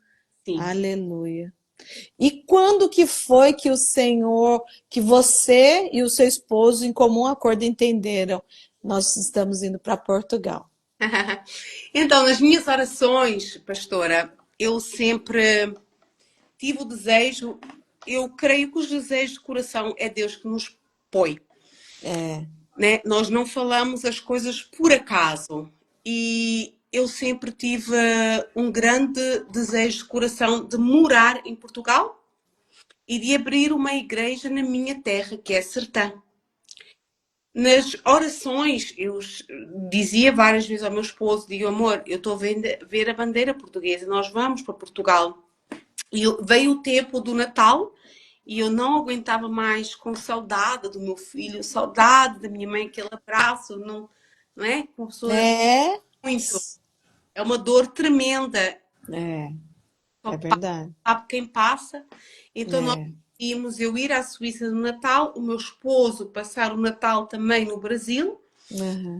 sim. Aleluia. E quando que foi que o Senhor, que você e o seu esposo, em comum acordo, entenderam? Nós estamos indo para Portugal. Então, nas minhas orações, pastora, eu sempre tive o desejo, eu creio que os desejos de coração é Deus que nos põe, É, né? Nós não falamos as coisas por acaso. E eu sempre tive um grande desejo de coração de morar em Portugal e de abrir uma igreja na minha terra, que é Sertã. Nas orações, eu dizia várias vezes ao meu esposo, digo, amor, eu estou a ver a bandeira portuguesa, nós vamos para Portugal. E veio o tempo do Natal e eu não aguentava mais, com saudade do meu filho, saudade da minha mãe, aquele abraço, não é? Com pessoas é, muito. É uma dor tremenda, é, só é verdade. sabe quem passa. Então nós É, íamos eu ir à Suíça no Natal, o meu esposo passar o Natal também no Brasil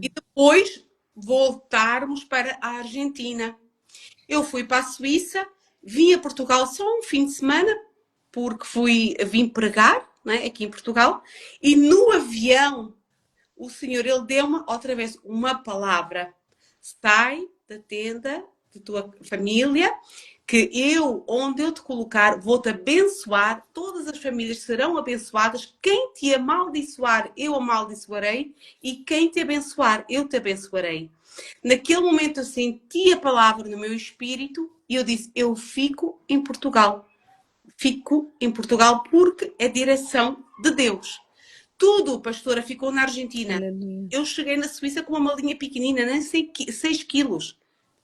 e uhum. depois voltarmos para a Argentina. Eu fui para a Suíça, vim a Portugal só um fim de semana, porque vim pregar, né, aqui em Portugal, e no avião o Senhor, ele deu-me outra vez uma palavra. Sai da tenda de tua família, que eu, onde eu te colocar, vou-te abençoar, todas as famílias serão abençoadas. Quem te amaldiçoar, eu amaldiçoarei, e quem te abençoar, eu te abençoarei. Naquele momento eu senti a palavra no meu espírito e eu disse: Eu fico em Portugal. Fico em Portugal porque é direção de Deus. Tudo, pastora, ficou na Argentina. Aleluia. Eu cheguei na Suíça com uma malinha pequenina, nem sei 6 quilos.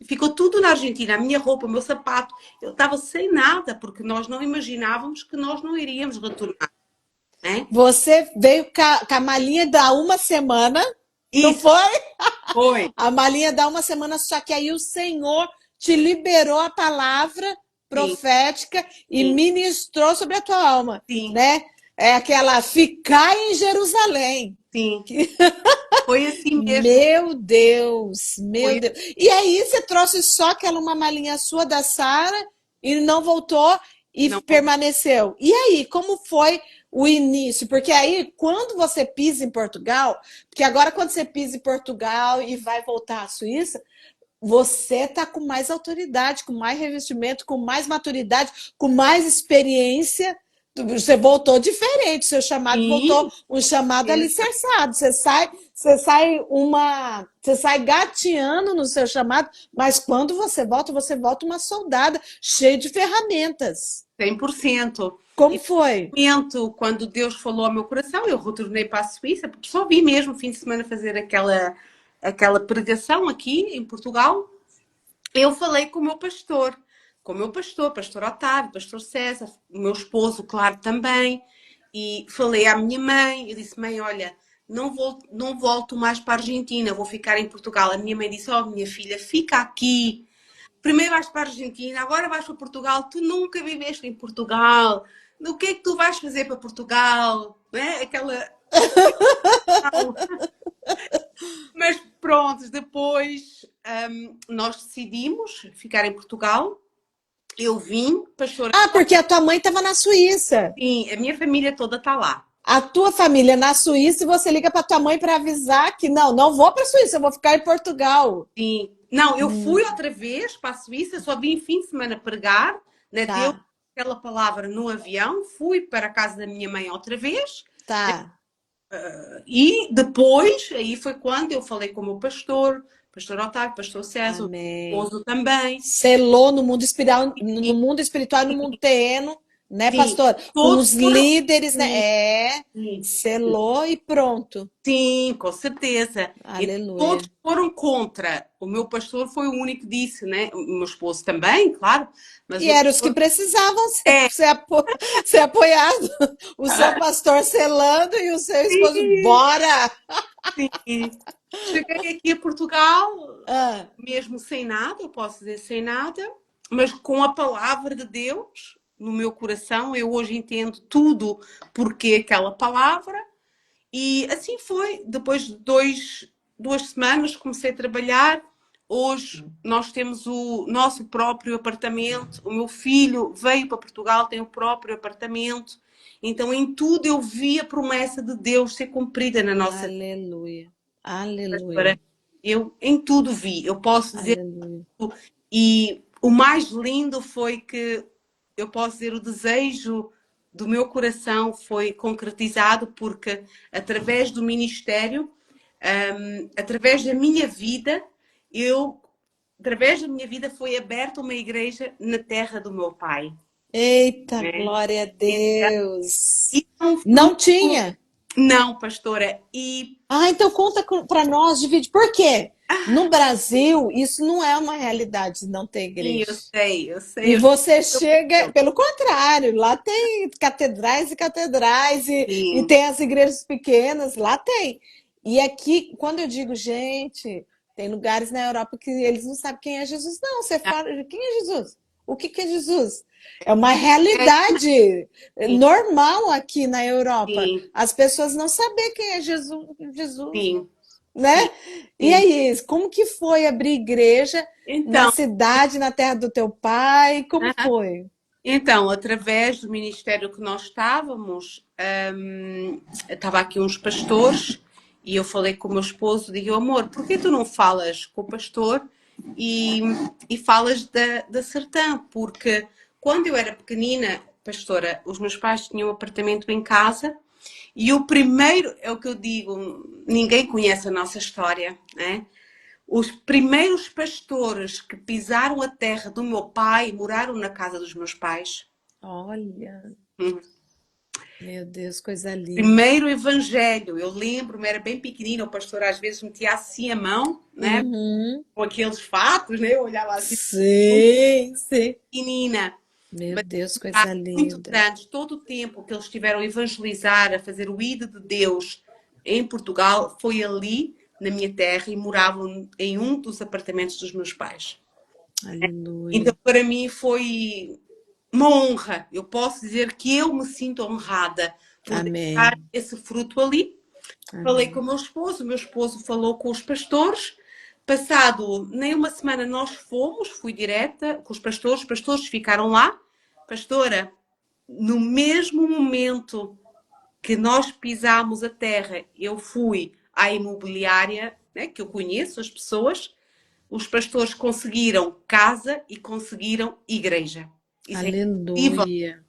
Ficou tudo na Argentina, a minha roupa, o meu sapato. Eu estava sem nada, porque nós não imaginávamos que nós não iríamos retornar. Né? Você veio com a malinha da uma semana, não Isso foi? foi. A malinha dá uma semana, só que aí o Senhor te liberou a palavra Sim, profética e sim, ministrou sobre a tua alma, sim, né? É aquela ficar em Jerusalém. sim. Foi assim mesmo. Meu Deus, meu Foi. Deus. E aí você trouxe só aquela uma malinha sua da Sara e não voltou. e Não, permaneceu. E aí, como foi o início? Porque aí, quando você pisa em Portugal, porque agora quando você pisa em Portugal e vai voltar à Suíça, você está com mais autoridade, com mais revestimento, com mais maturidade, com mais experiência. Você voltou diferente, seu chamado voltou sim, um chamado certeza. alicerçado. Você sai gateando no seu chamado, mas quando você volta uma soldada cheia de ferramentas. 100%. Como E foi? no momento, quando Deus falou ao meu coração, eu retornei para a Suíça, porque só vim mesmo fim de semana fazer aquela pregação aqui em Portugal. Eu falei com o meu pastor, pastor Otávio, pastor César, o meu esposo, claro, também, e falei à minha mãe, eu disse, mãe, olha, não volto mais para a Argentina, vou ficar em Portugal. A minha mãe disse, oh, minha filha, fica aqui. Primeiro vais para a Argentina, agora vais para Portugal, tu nunca viveste em Portugal. O que é que tu vais fazer para Portugal? Não é? Aquela. Mas pronto, depois nós decidimos ficar em Portugal. Eu vim, pastor. Ah, porque a tua mãe estava na Suíça. Sim, a minha família toda está lá. A tua família na Suíça e você liga para tua mãe para avisar que não vou para a Suíça, eu vou ficar em Portugal. Sim. Não, eu fui outra vez para a Suíça, só vim fim de semana pregar, né? Deu Tá, aquela palavra no avião, fui para a casa da minha mãe outra vez. tá. E depois, aí foi quando eu falei com o meu pastor, pastor Otávio, pastor César, o meu Amém. esposo também. Selou no mundo espiritual, no mundo terreno, né, Sim, pastor? Com todos os foram. líderes, né? Sim, sim, Selou e pronto. sim, com certeza. E Aleluia. todos foram contra. O meu pastor foi o único que disse, né? O meu esposo também, claro, mas E o eram os que pastor precisavam ser, é, ser apoiado. O seu pastor selando e o seu esposo, sim, bora! sim. Cheguei aqui a Portugal, Ah, mesmo sem nada, eu posso dizer sem nada, mas com a palavra de Deus no meu coração, eu hoje entendo tudo porque aquela palavra, e assim foi. Depois de 2 semanas comecei a trabalhar. Hoje nós temos o nosso próprio apartamento. O meu filho veio para Portugal, tem o próprio apartamento. Então, em tudo eu vi a promessa de Deus ser cumprida na nossa aleluia. Aleluia. vida. Eu em tudo vi. Eu posso dizer. Aleluia. E o mais lindo foi que eu posso dizer o desejo do meu coração foi concretizado porque através do ministério, através da minha vida, através da minha vida foi aberta uma igreja na terra do meu pai. Eita, Né? glória a Então, Deus. isso é um Não fruto. tinha? Não, pastora. E Ah, então conta para nós, divide. Por quê? No Brasil, isso não é uma realidade, não ter sim, igreja. eu E sei, você chega, pelo contrário, lá tem catedrais e catedrais, e sim. tem as igrejas pequenas, lá tem. E aqui, quando eu digo, gente, tem lugares na Europa que eles não sabem quem é Jesus. Não, você fala, quem é Jesus? O que é Jesus? É uma É, realidade sim, normal aqui na Europa. sim, As pessoas não saber quem é Jesus, sim, né? sim, E sim. aí, como que foi abrir igreja na Então, cidade, na terra do teu pai? Como foi? Então, através do ministério que nós estávamos, estava aqui uns pastores e eu falei com o meu esposo, digo, amor, por que tu não falas com o pastor e, e falas da Sertã? Porque quando eu era pequenina, pastora, os meus pais tinham um apartamento em casa e o primeiro, é o que eu digo, ninguém conhece a nossa história, né? Os primeiros pastores que pisaram a terra do meu pai moraram na casa dos meus pais. Olha, Hum. meu Deus, coisa linda. Primeiro evangelho, eu lembro-me, era bem pequenina, o pastor às vezes metia assim a mão, né? Uhum. Com aqueles fatos, né? Eu olhava assim, muito Sim, sim. pequenina. Meu Mas Deus, já coisa muito linda. grandes, todo o tempo que eles estiveram a evangelizar, a fazer o ídolo de Deus em Portugal, foi ali, na minha terra, e moravam em um dos apartamentos dos meus pais. Então, Aleluia. para mim foi uma honra. Eu posso dizer que eu me sinto honrada por deixar Amém. esse fruto ali. Falei com Amém. o meu esposo falou com os pastores. Passado nem uma semana nós fomos, fui direta com os pastores ficaram lá. Pastora, no mesmo momento que nós pisámos a terra, eu fui à imobiliária, né, que eu conheço as pessoas, os pastores conseguiram casa e conseguiram igreja. Isso é incrível. Aleluia.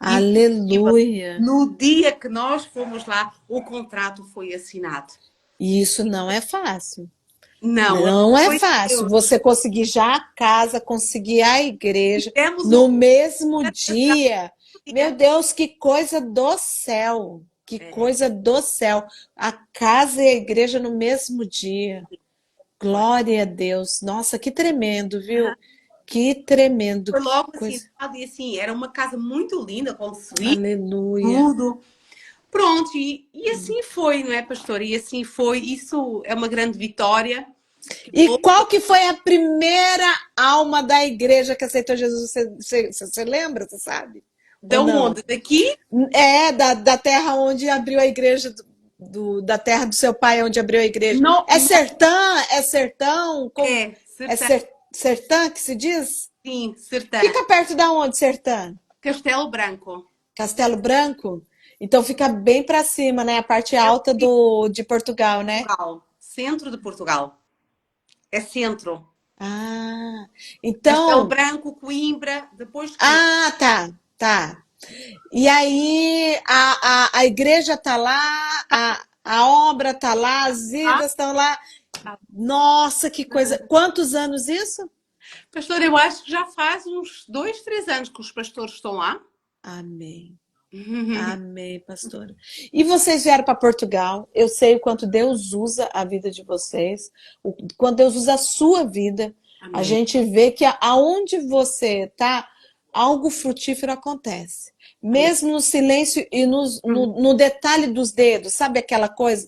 Isso é incrível. Aleluia. No dia que nós fomos lá, o contrato foi assinado. E isso não é fácil. Não, Não é foi fácil Deus. você conseguir já a casa, conseguir a igreja Fizemos no o mesmo atrasado dia. Meu dia. Deus, que coisa do céu! Que É, coisa do céu! A casa e a igreja no mesmo dia. foi. Glória a Deus. Nossa, que tremendo, viu? Que tremendo. Foi Que logo coisa. assinado e assim, era uma casa muito linda, com suíte, Aleluia. tudo. Pronto, e assim foi, não é, pastor? E assim foi. Isso é uma grande vitória. Que E louva. qual que foi a primeira alma da igreja que aceitou Jesus? Você lembra? Você sabe? Ou Da não? onde? Daqui? É, da terra onde abriu a igreja, da terra do seu pai, onde abriu a igreja. Não, É não sertã? É sertão? é. É Sertã, sertã que se diz? sim, sertã. Fica perto da onde, sertã? Castelo Branco. Castelo Branco? Então fica bem para cima, né? A parte É alta de Portugal, né? Portugal. Centro de Portugal. É centro. Ah, Castelo então. Branco, Coimbra, depois de Coimbra. Ah, tá, tá. E aí a igreja tá lá, a obra tá lá, as vidas estão lá. Nossa, que coisa. Quantos anos isso? Pastor, eu acho que já faz uns 2, 3 anos que os pastores estão lá. Amém. Amém, pastora. E vocês vieram para Portugal. Eu sei o quanto Deus usa a vida de vocês, o quanto Deus usa a sua vida. A Amém. gente vê que aonde você está, algo frutífero acontece. Amém. Mesmo no silêncio e no detalhe dos dedos, sabe aquela coisa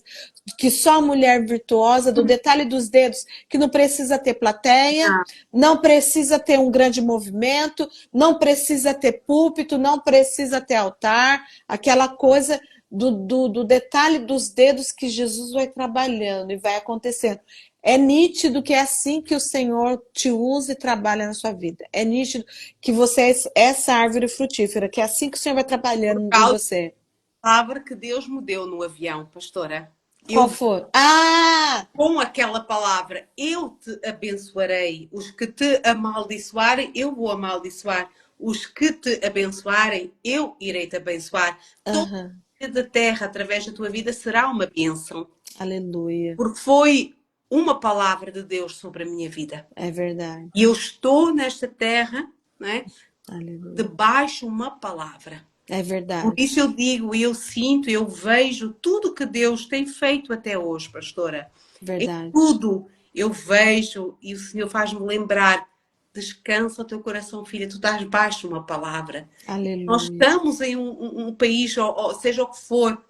que só a mulher virtuosa, do detalhe dos dedos, que não precisa ter plateia, Ah, não precisa ter um grande movimento, não precisa ter púlpito, não precisa ter altar, aquela coisa do detalhe dos dedos que Jesus vai trabalhando e vai acontecendo. É nítido que é assim que o Senhor te usa e trabalha na sua vida. É nítido que você é essa árvore frutífera, que é assim que o Senhor vai por trabalhando em causa você. da palavra que Deus me deu no avião, pastora. Qual Eu, foi? Ah! com aquela palavra, eu te abençoarei. Os que te amaldiçoarem, eu vou amaldiçoar. Os que te abençoarem, eu irei te abençoar. Toda Aham. a terra, através da tua vida, será uma bênção. Aleluia. Porque foi uma palavra de Deus sobre a minha vida. É verdade. E eu estou nesta terra, né, Aleluia. debaixo de uma palavra. É Por isso verdade. eu digo, eu sinto, eu vejo tudo que Deus tem feito até hoje, pastora. Em Verdade. tudo eu vejo e o Senhor faz-me lembrar. Descansa o teu coração, filha. Tu estás debaixo de uma palavra. Nós Aleluia. estamos em um país, ou seja o que for,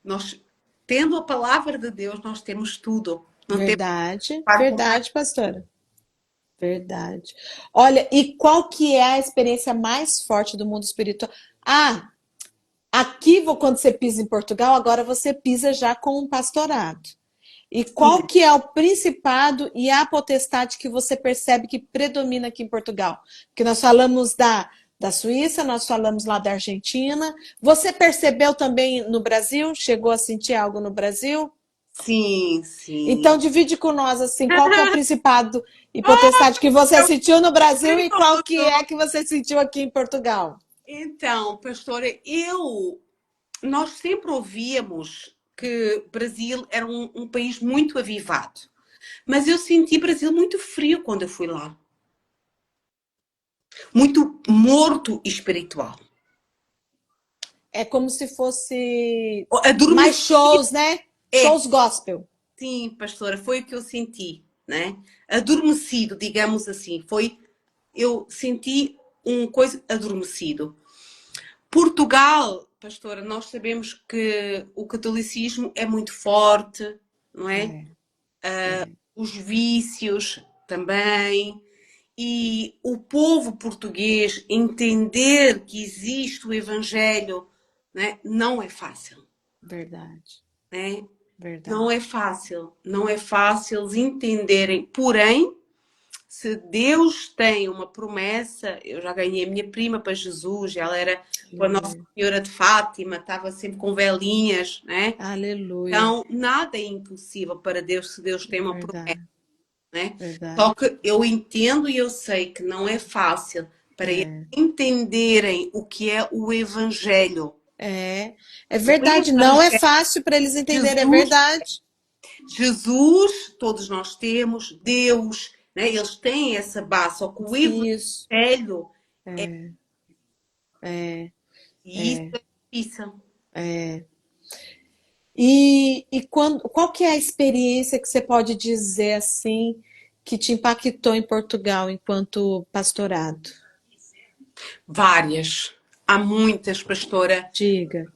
nós, tendo a palavra de Deus, nós temos tudo. Não temos Verdade. para comprar. Verdade, pastora. Verdade. Olha, e qual que é a experiência mais forte do mundo espiritual? Ah, aqui, quando você pisa em Portugal, agora você pisa já com um pastorado. E qual Sim, que é o principado e a potestade que você percebe que predomina aqui em Portugal? Porque nós falamos da Suíça, nós falamos lá da Argentina. Você percebeu também no Brasil? Chegou a sentir algo no Brasil? sim, sim. Então divide com nós assim, qual que é o principado e potestade que você Eu sentiu no Brasil e qual que tenho. é que você sentiu aqui em Portugal? Então, pastora, nós sempre ouvíamos que Brasil era um país muito avivado. Mas eu senti Brasil muito frio quando eu fui lá. Muito morto espiritual. É como se fosse mais Adormecido. shows, né? É, Shows gospel. sim, pastora, foi o que eu senti, né? Adormecido, digamos assim. Eu senti um coisa adormecido. Portugal, pastora, nós sabemos que o catolicismo é muito forte, não é? É, é, Os vícios também. E o povo português entender que existe o Evangelho, né, não é fácil. verdade, Né? Não verdade. é fácil. Não é fácil eles entenderem. Porém, Se Deus tem uma promessa, eu já ganhei a minha prima para Jesus, ela era com a Nossa Senhora de Fátima, estava sempre com velinhas, né? Aleluia. Então, nada é impossível para Deus se Deus tem uma promessa, Verdade, né? verdade. Só que eu entendo e eu sei que não é fácil para eles entenderem o que é o Evangelho. É verdade, não é fácil para eles entenderem, é Jesus, verdade. Jesus, todos nós temos, Deus, né? Eles têm essa base, só que o Isso. Evangelho, É, e isso é difícil. é. E qual que é a experiência que você pode dizer assim que te impactou em Portugal enquanto pastorado? Várias. Há muitas, pastora. Diga.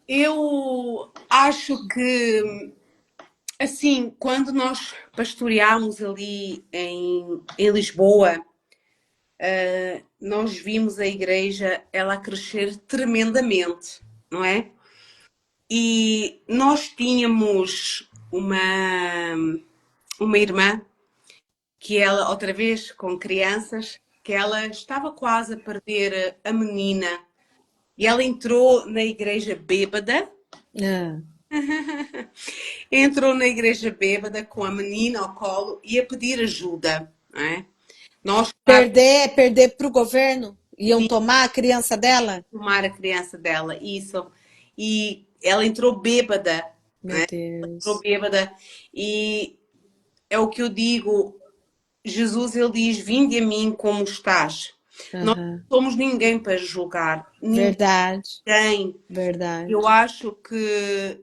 Eu acho que, assim, quando nós pastoreámos ali em Lisboa, nós vimos a igreja ela a crescer tremendamente, não é? E nós tínhamos uma irmã que ela, outra vez com crianças, que ela estava quase a perder a menina. E ela entrou na igreja bêbada. Ah, Entrou na igreja bêbada com a menina ao colo e a pedir ajuda, não é? Nós, claro, perder para o governo? Iam tomar a criança dela? tomar a criança dela, isso. E ela entrou bêbada, Meu entrou Deus. bêbada. E é o que eu digo, Jesus, ele diz, vinde a mim como estás. Nós Aham. não somos ninguém para julgar, Verdade, ninguém. Eu verdade. acho que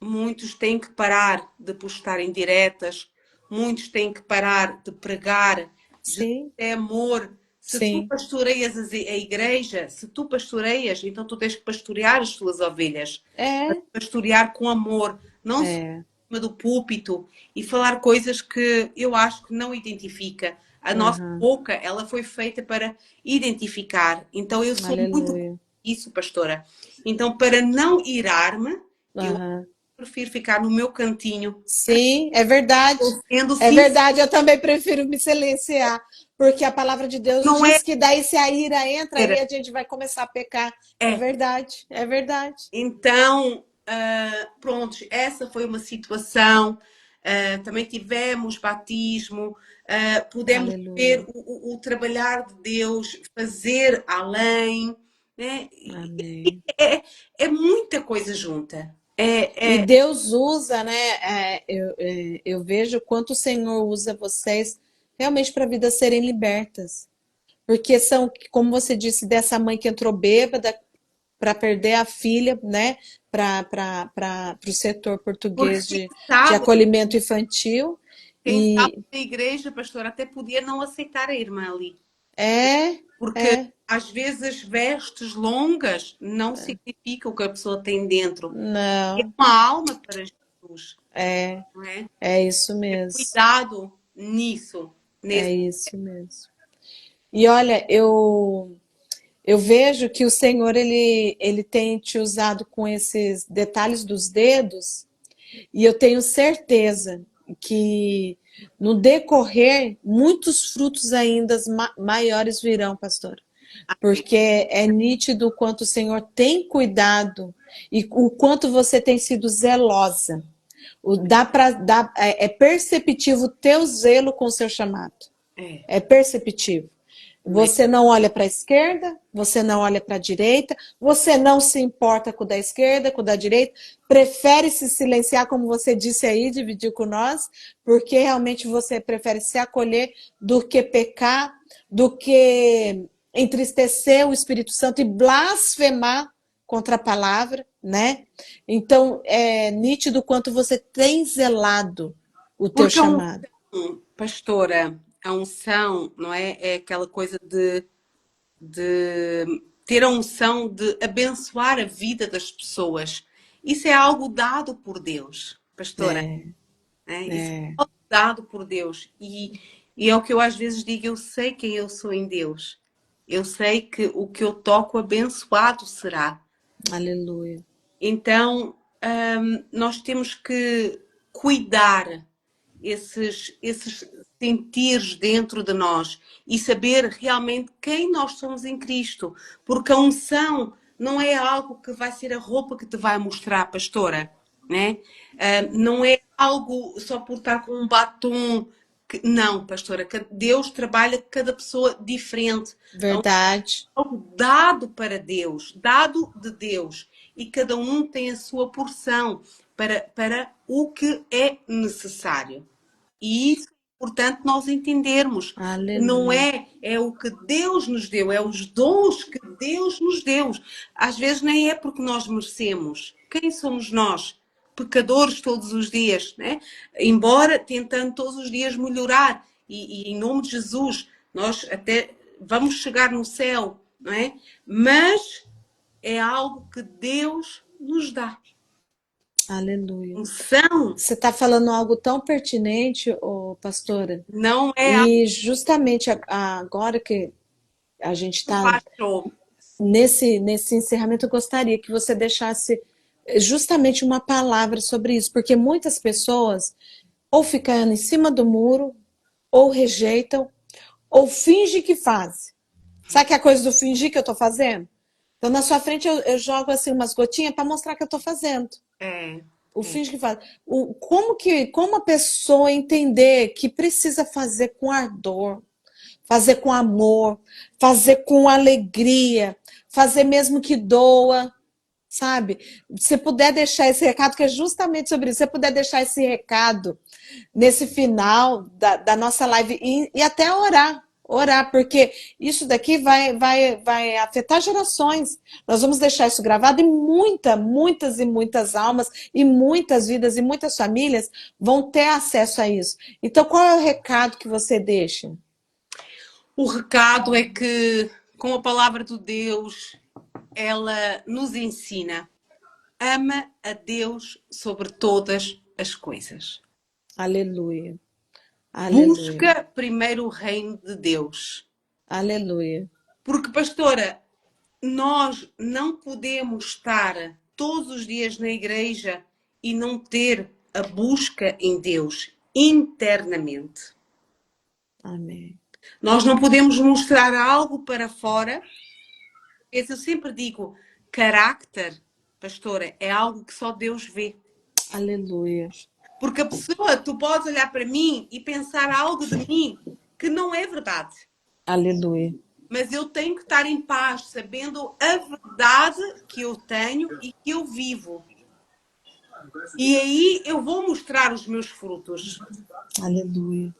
muitos têm que parar de postar em diretas, muitos têm que parar de pregar. Jesus Sim, é amor. Se tu sim. pastoreias a igreja, se tu pastoreias, então tu tens que pastorear as tuas ovelhas. É, Pastorear com amor, não só é. em cima do púlpito e falar coisas que eu acho que não identifica. A nossa Aham. boca, ela foi feita para identificar. Então eu sou muito contra Aleluia. isso, pastora. Então, para não irar-me, eu Aham. prefiro ficar no meu cantinho, Sim, é verdade. sendo É sincero. verdade, eu também prefiro me silenciar, porque a palavra de Deus Não é, diz que daí se a ira entra, aí a gente vai começar a pecar. É é. verdade, é verdade. Então, pronto, essa foi uma situação. Também tivemos batismo, pudemos ver Aleluia. o trabalhar de Deus, fazer além, né? Amém. É muita coisa junta. E Deus usa, né? Eu vejo o quanto o Senhor usa vocês realmente para a vida serem libertas. Porque são, como você disse, dessa mãe que entrou bêbada para perder a filha, né? Para o setor Porque português de sabe, acolhimento infantil. quem sabe E na igreja, pastor, até podia não aceitar a irmã ali. é, Porque é, às vezes vestes longas não significa o que a pessoa tem dentro. É não, uma alma para Jesus, é, não é? é isso mesmo. Cuidado nisso, É nesse. isso mesmo. E olha, eu vejo que o Senhor ele tem te usado com esses detalhes dos dedos, e eu tenho certeza que no decorrer muitos frutos ainda maiores virão, pastor. Porque é nítido o quanto o Senhor tem cuidado e o quanto você tem sido zelosa. É perceptivo o teu zelo com o seu chamado. É, É perceptivo. né? Você não olha para a esquerda, você não olha para a direita, você não se importa com o da esquerda, com o da direita, prefere se silenciar, como você disse aí, dividiu com nós, porque realmente você prefere se acolher do que pecar, do que entristecer o Espírito Santo e blasfemar contra a palavra, né? Então, é nítido quanto você tem zelado o teu Porque chamado. pastora, a unção, não é? É aquela coisa de ter a unção de abençoar a vida das pessoas. Isso é algo dado por Deus, pastora. É, Né? Isso é, é algo dado por Deus. E é o que eu às vezes digo, eu sei quem eu sou em Deus. Eu sei que o que eu toco abençoado será. aleluia. Então, nós temos que cuidar esses sentires dentro de nós e saber realmente quem nós somos em Cristo. Porque a unção não é algo que vai ser a roupa que te vai mostrar, pastora, né? Não é algo só por estar com um batom. Não, pastora, Deus trabalha cada pessoa diferente. Verdade. Algo dado para Deus, dado de Deus. E cada um tem a sua porção para o que é necessário. E isso é importante nós entendermos. Não Aleluia. é o que Deus nos deu, é os dons que Deus nos deu. Às vezes nem é porque nós merecemos. Quem somos nós? Pecadores todos os dias, né? Embora tentando todos os dias melhorar. E em nome de Jesus, nós até vamos chegar no céu, não é? Mas é algo que Deus nos dá. Aleluia. Unção Você está falando algo tão pertinente, ô, pastora, não é algo e justamente agora que a gente está baixo. nesse encerramento, eu gostaria que você deixasse justamente uma palavra sobre isso, porque muitas pessoas ou ficam em cima do muro, ou rejeitam, ou fingem que fazem. Sabe que é a coisa do fingir que eu estou fazendo? Então, na sua frente, eu jogo assim umas gotinhas para mostrar que eu estou fazendo. É. O finge que faz. Como a pessoa entender que precisa fazer com ardor, fazer com amor, fazer com alegria, fazer mesmo que doa, sabe? Se puder deixar esse recado, que é justamente sobre isso, se puder deixar esse recado nesse final da nossa live e até orar, porque isso daqui vai afetar gerações. Nós vamos deixar isso gravado e muitas e muitas almas e muitas vidas e muitas famílias vão ter acesso a isso. Então, qual é o recado que você deixa? O recado é que, com a palavra de Deus, ela nos ensina: ama a Deus sobre todas as coisas. Aleluia. Aleluia. Busca primeiro o reino de Deus. Aleluia. Porque, pastora, nós não podemos estar todos os dias na igreja e não ter a busca em Deus internamente. Amém. Nós não podemos mostrar algo para fora. Eu sempre digo, carácter, pastora, é algo que só Deus vê. Aleluia. Porque a pessoa, tu podes olhar para mim e pensar algo de mim que não é verdade. Aleluia. Mas eu tenho que estar em paz, sabendo a verdade que eu tenho e que eu vivo. E aí eu vou mostrar os meus frutos. Aleluia.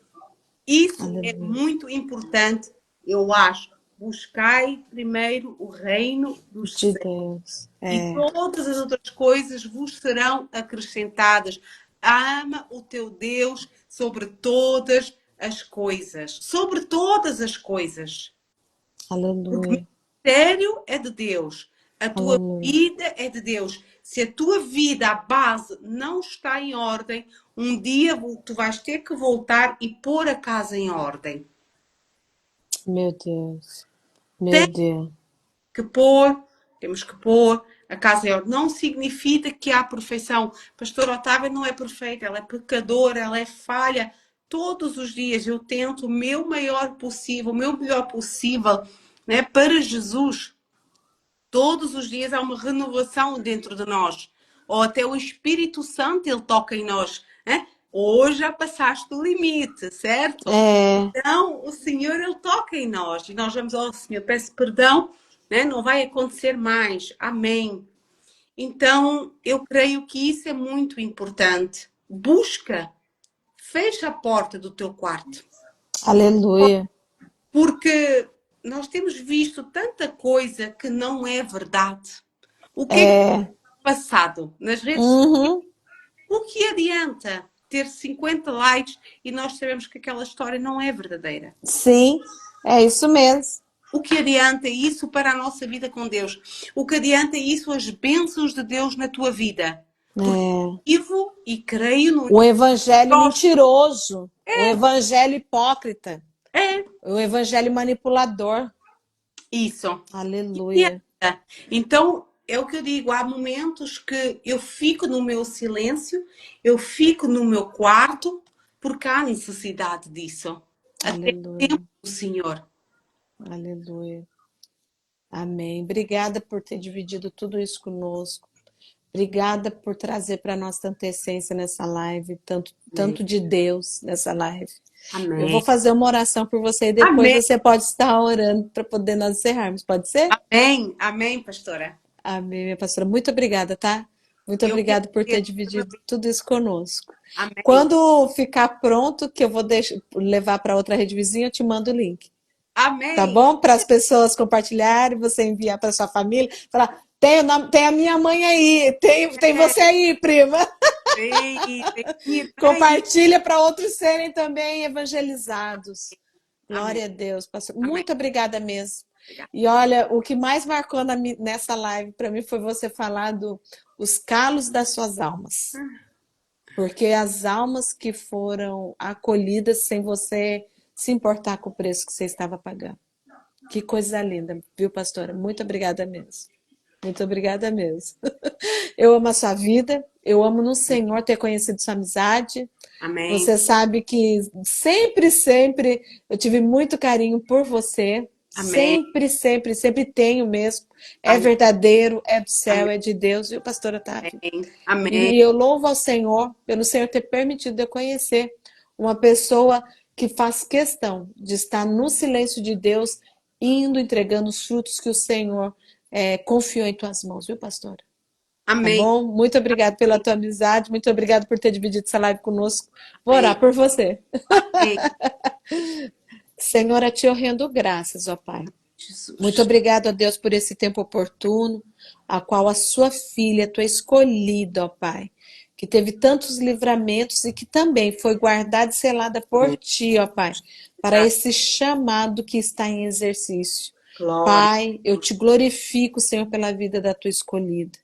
Isso Aleluia. é muito importante, eu acho. Buscai primeiro o reino dos De céus. Deus. E todas as outras coisas vos serão acrescentadas. Ama o teu Deus sobre todas as coisas. Sobre todas as coisas. Aleluia. O mistério é de Deus. A tua Aleluia. vida é de Deus. Se a tua vida, a base, não está em ordem, um dia tu vais ter que voltar e pôr a casa em ordem. Meu Deus. Meu Deus. Temos que pôr a casa em ordem. Não significa que há perfeição. Pastora Otávia não é perfeita, ela é pecadora, ela é falha. Todos os dias eu tento o meu maior possível, o meu melhor possível, né, para Jesus. Todos os dias há uma renovação dentro de nós. Ou até o Espírito Santo, ele toca em nós. Né? Hoje já passaste o limite, certo? Então, o Senhor, ele toca em nós. E nós vamos ao Senhor, peço perdão, né? Não vai acontecer mais. Amém. Então, eu creio que isso é muito importante. Busca. Fecha a porta do teu quarto. Aleluia. Porque nós temos visto tanta coisa que não é verdade. O que é passado nas redes sociais? O que adianta ter 50 likes e nós sabemos que aquela história não é verdadeira? Sim, é isso mesmo. O que adianta isso para a nossa vida com Deus? O que adianta isso as bênçãos de Deus na tua vida? Porque vivo e creio no... O evangelho mentiroso. O evangelho hipócrita. O evangelho manipulador. Isso. Aleluia. Então, é o que eu digo, há momentos que eu fico no meu silêncio, eu fico no meu quarto, porque há necessidade disso. Até o Aleluia. tempo do Senhor. Aleluia. Amém. Obrigada por ter dividido tudo isso conosco. Obrigada por trazer para nós tanta essência nessa live, tanto de Deus nessa live. Eu vou Amém. fazer uma oração por você e depois Amém. você pode estar orando para poder nós encerrarmos. Pode ser? Amém. Amém, pastora. Amém, minha pastora. Muito obrigada, tá? Muito Eu que obrigada por ter agradeço. dividido tudo isso conosco. Amém. Quando ficar pronto, que eu vou levar para outra rede vizinha, eu te mando o link. Tá Amém. bom? Para as pessoas compartilharem, você enviar para sua família, falar, tem a minha mãe aí, tem você aí, prima. Vem aí. Compartilha para outros serem também evangelizados. Amém. Glória a Deus, pastor. Amém. Muito obrigada mesmo. Obrigada. E olha, o que mais marcou nessa live para mim foi você falar os calos das suas almas. Porque as almas que foram acolhidas sem você se importar com o preço que você estava pagando. Que coisa linda, viu, pastora? Muito obrigada mesmo. Muito obrigada mesmo. Eu amo a sua vida, eu amo no Senhor ter conhecido sua amizade. Amém. Você sabe que sempre eu tive muito carinho por você. Amém. Sempre tenho mesmo. É Amém. verdadeiro, é do céu, Amém. é de Deus, viu, pastora Otávio? Amém. E eu louvo ao Senhor pelo Senhor ter permitido eu conhecer uma pessoa que faz questão de estar no silêncio de Deus, indo entregando os frutos que o Senhor confiou em tuas mãos, viu, pastora? Tá Amém. bom? Muito obrigada pela tua amizade, muito obrigada por ter dividido essa live conosco. Vou orar por você. Amém. Senhor, a ti eu rendo graças, ó Pai. Jesus. Muito obrigado a Deus por esse tempo oportuno, a qual a sua filha, tua escolhida, ó Pai, que teve tantos livramentos e que também foi guardada e selada por ti, ó Pai, para esse chamado que está em exercício. Glória. Pai, eu te glorifico, Senhor, pela vida da tua escolhida.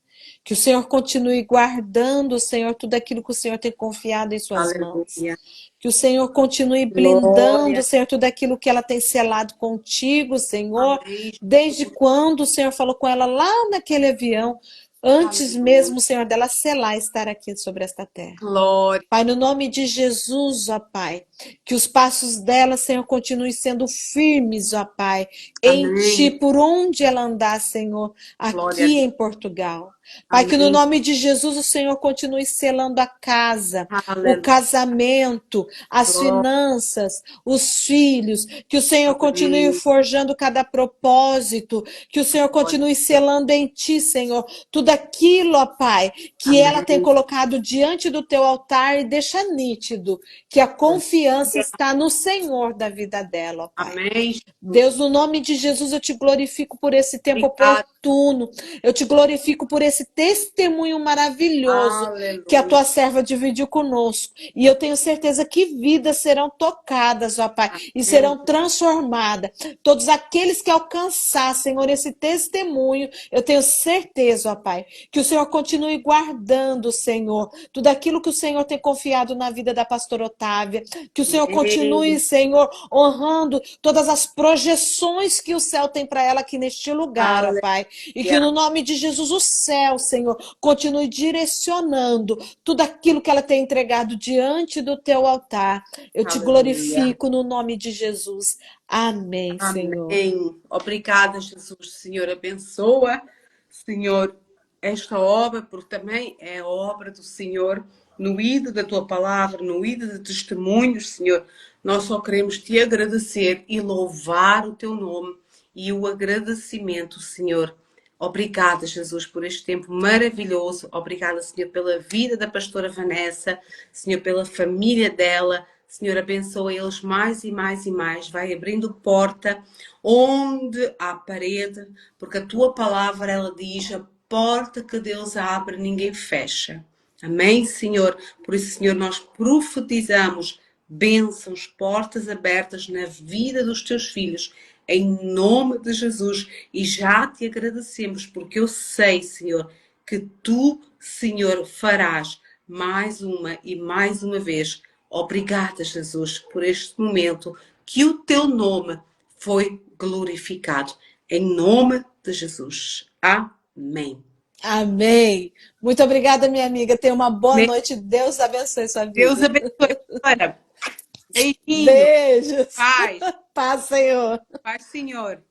Que o Senhor continue guardando, Senhor, tudo aquilo que o Senhor tem confiado em suas mãos. Aleluia. Que o Senhor continue blindando, Senhor, tudo aquilo que ela tem selado contigo, Senhor. Amém. Desde quando o Senhor falou com ela lá naquele avião, antes Aleluia. mesmo, Senhor, dela selar estar aqui sobre esta terra. Glória. Pai, no nome de Jesus, ó Pai, que os passos dela, Senhor, continuem sendo firmes, ó Pai, em Amém. Ti, por onde ela andar, Senhor, Glória a aqui Deus. em Portugal. Pai, que no Amém. nome de Jesus o Senhor continue selando a casa, o Aleluia. casamento, as Glória. finanças, os filhos, que o Senhor continue Amém. forjando cada propósito, que o Senhor Glória. continue selando em Ti, Senhor, tudo aquilo, ó Pai, que ela tem Amém. colocado diante do Teu altar e deixa nítido que a confiança está no Senhor da vida dela, ó Pai. Amém. Deus, no nome de Jesus, eu te glorifico por esse tempo Obrigada. oportuno. Eu te glorifico por esse testemunho maravilhoso que a Aleluia. tua serva dividiu conosco. E eu tenho certeza que vidas serão tocadas, ó Pai, e Amém. serão transformadas. Todos aqueles que alcançar, Senhor, esse testemunho, eu tenho certeza, ó Pai, que o Senhor continue guardando, Senhor, tudo aquilo que o Senhor tem confiado na vida da pastora Otávia. Que o Senhor continue, Amém. Senhor, honrando todas as projeções que o céu tem para ela aqui neste lugar, ó Pai. E que no nome de Jesus o céu, Senhor, continue direcionando tudo aquilo que ela tem entregado diante do teu altar. Eu te Aleluia. glorifico no nome de Jesus. Amém, Senhor. Amém. Obrigada, Jesus. Senhor, abençoa, Senhor, esta obra, porque também é a obra do Senhor, no ídolo da tua palavra, no ídolo de testemunhos, Senhor. Nós só queremos te agradecer e louvar o teu nome e o agradecimento, Senhor. Obrigada, Jesus, por este tempo maravilhoso. Obrigada, Senhor, pela vida da pastora Vanessa, Senhor, pela família dela. Senhor, abençoa eles mais e mais e mais. Vai abrindo porta onde há parede, porque a tua palavra, ela diz, a porta que Deus abre, ninguém fecha. Amém, Senhor? Por isso, Senhor, nós profetizamos bênçãos, portas abertas na vida dos teus filhos, em nome de Jesus. E já te agradecemos, porque eu sei, Senhor, que tu, Senhor, farás mais uma e mais uma vez. Obrigada, Jesus, por este momento que o teu nome foi glorificado. Em nome de Jesus. Amém. Amém. Muito obrigada, minha amiga. Tenha uma boa noite. Deus abençoe sua Deus vida. abençoe. Olha, Beijinho. Beijos. Paz. Paz, Senhor. Paz, Senhor.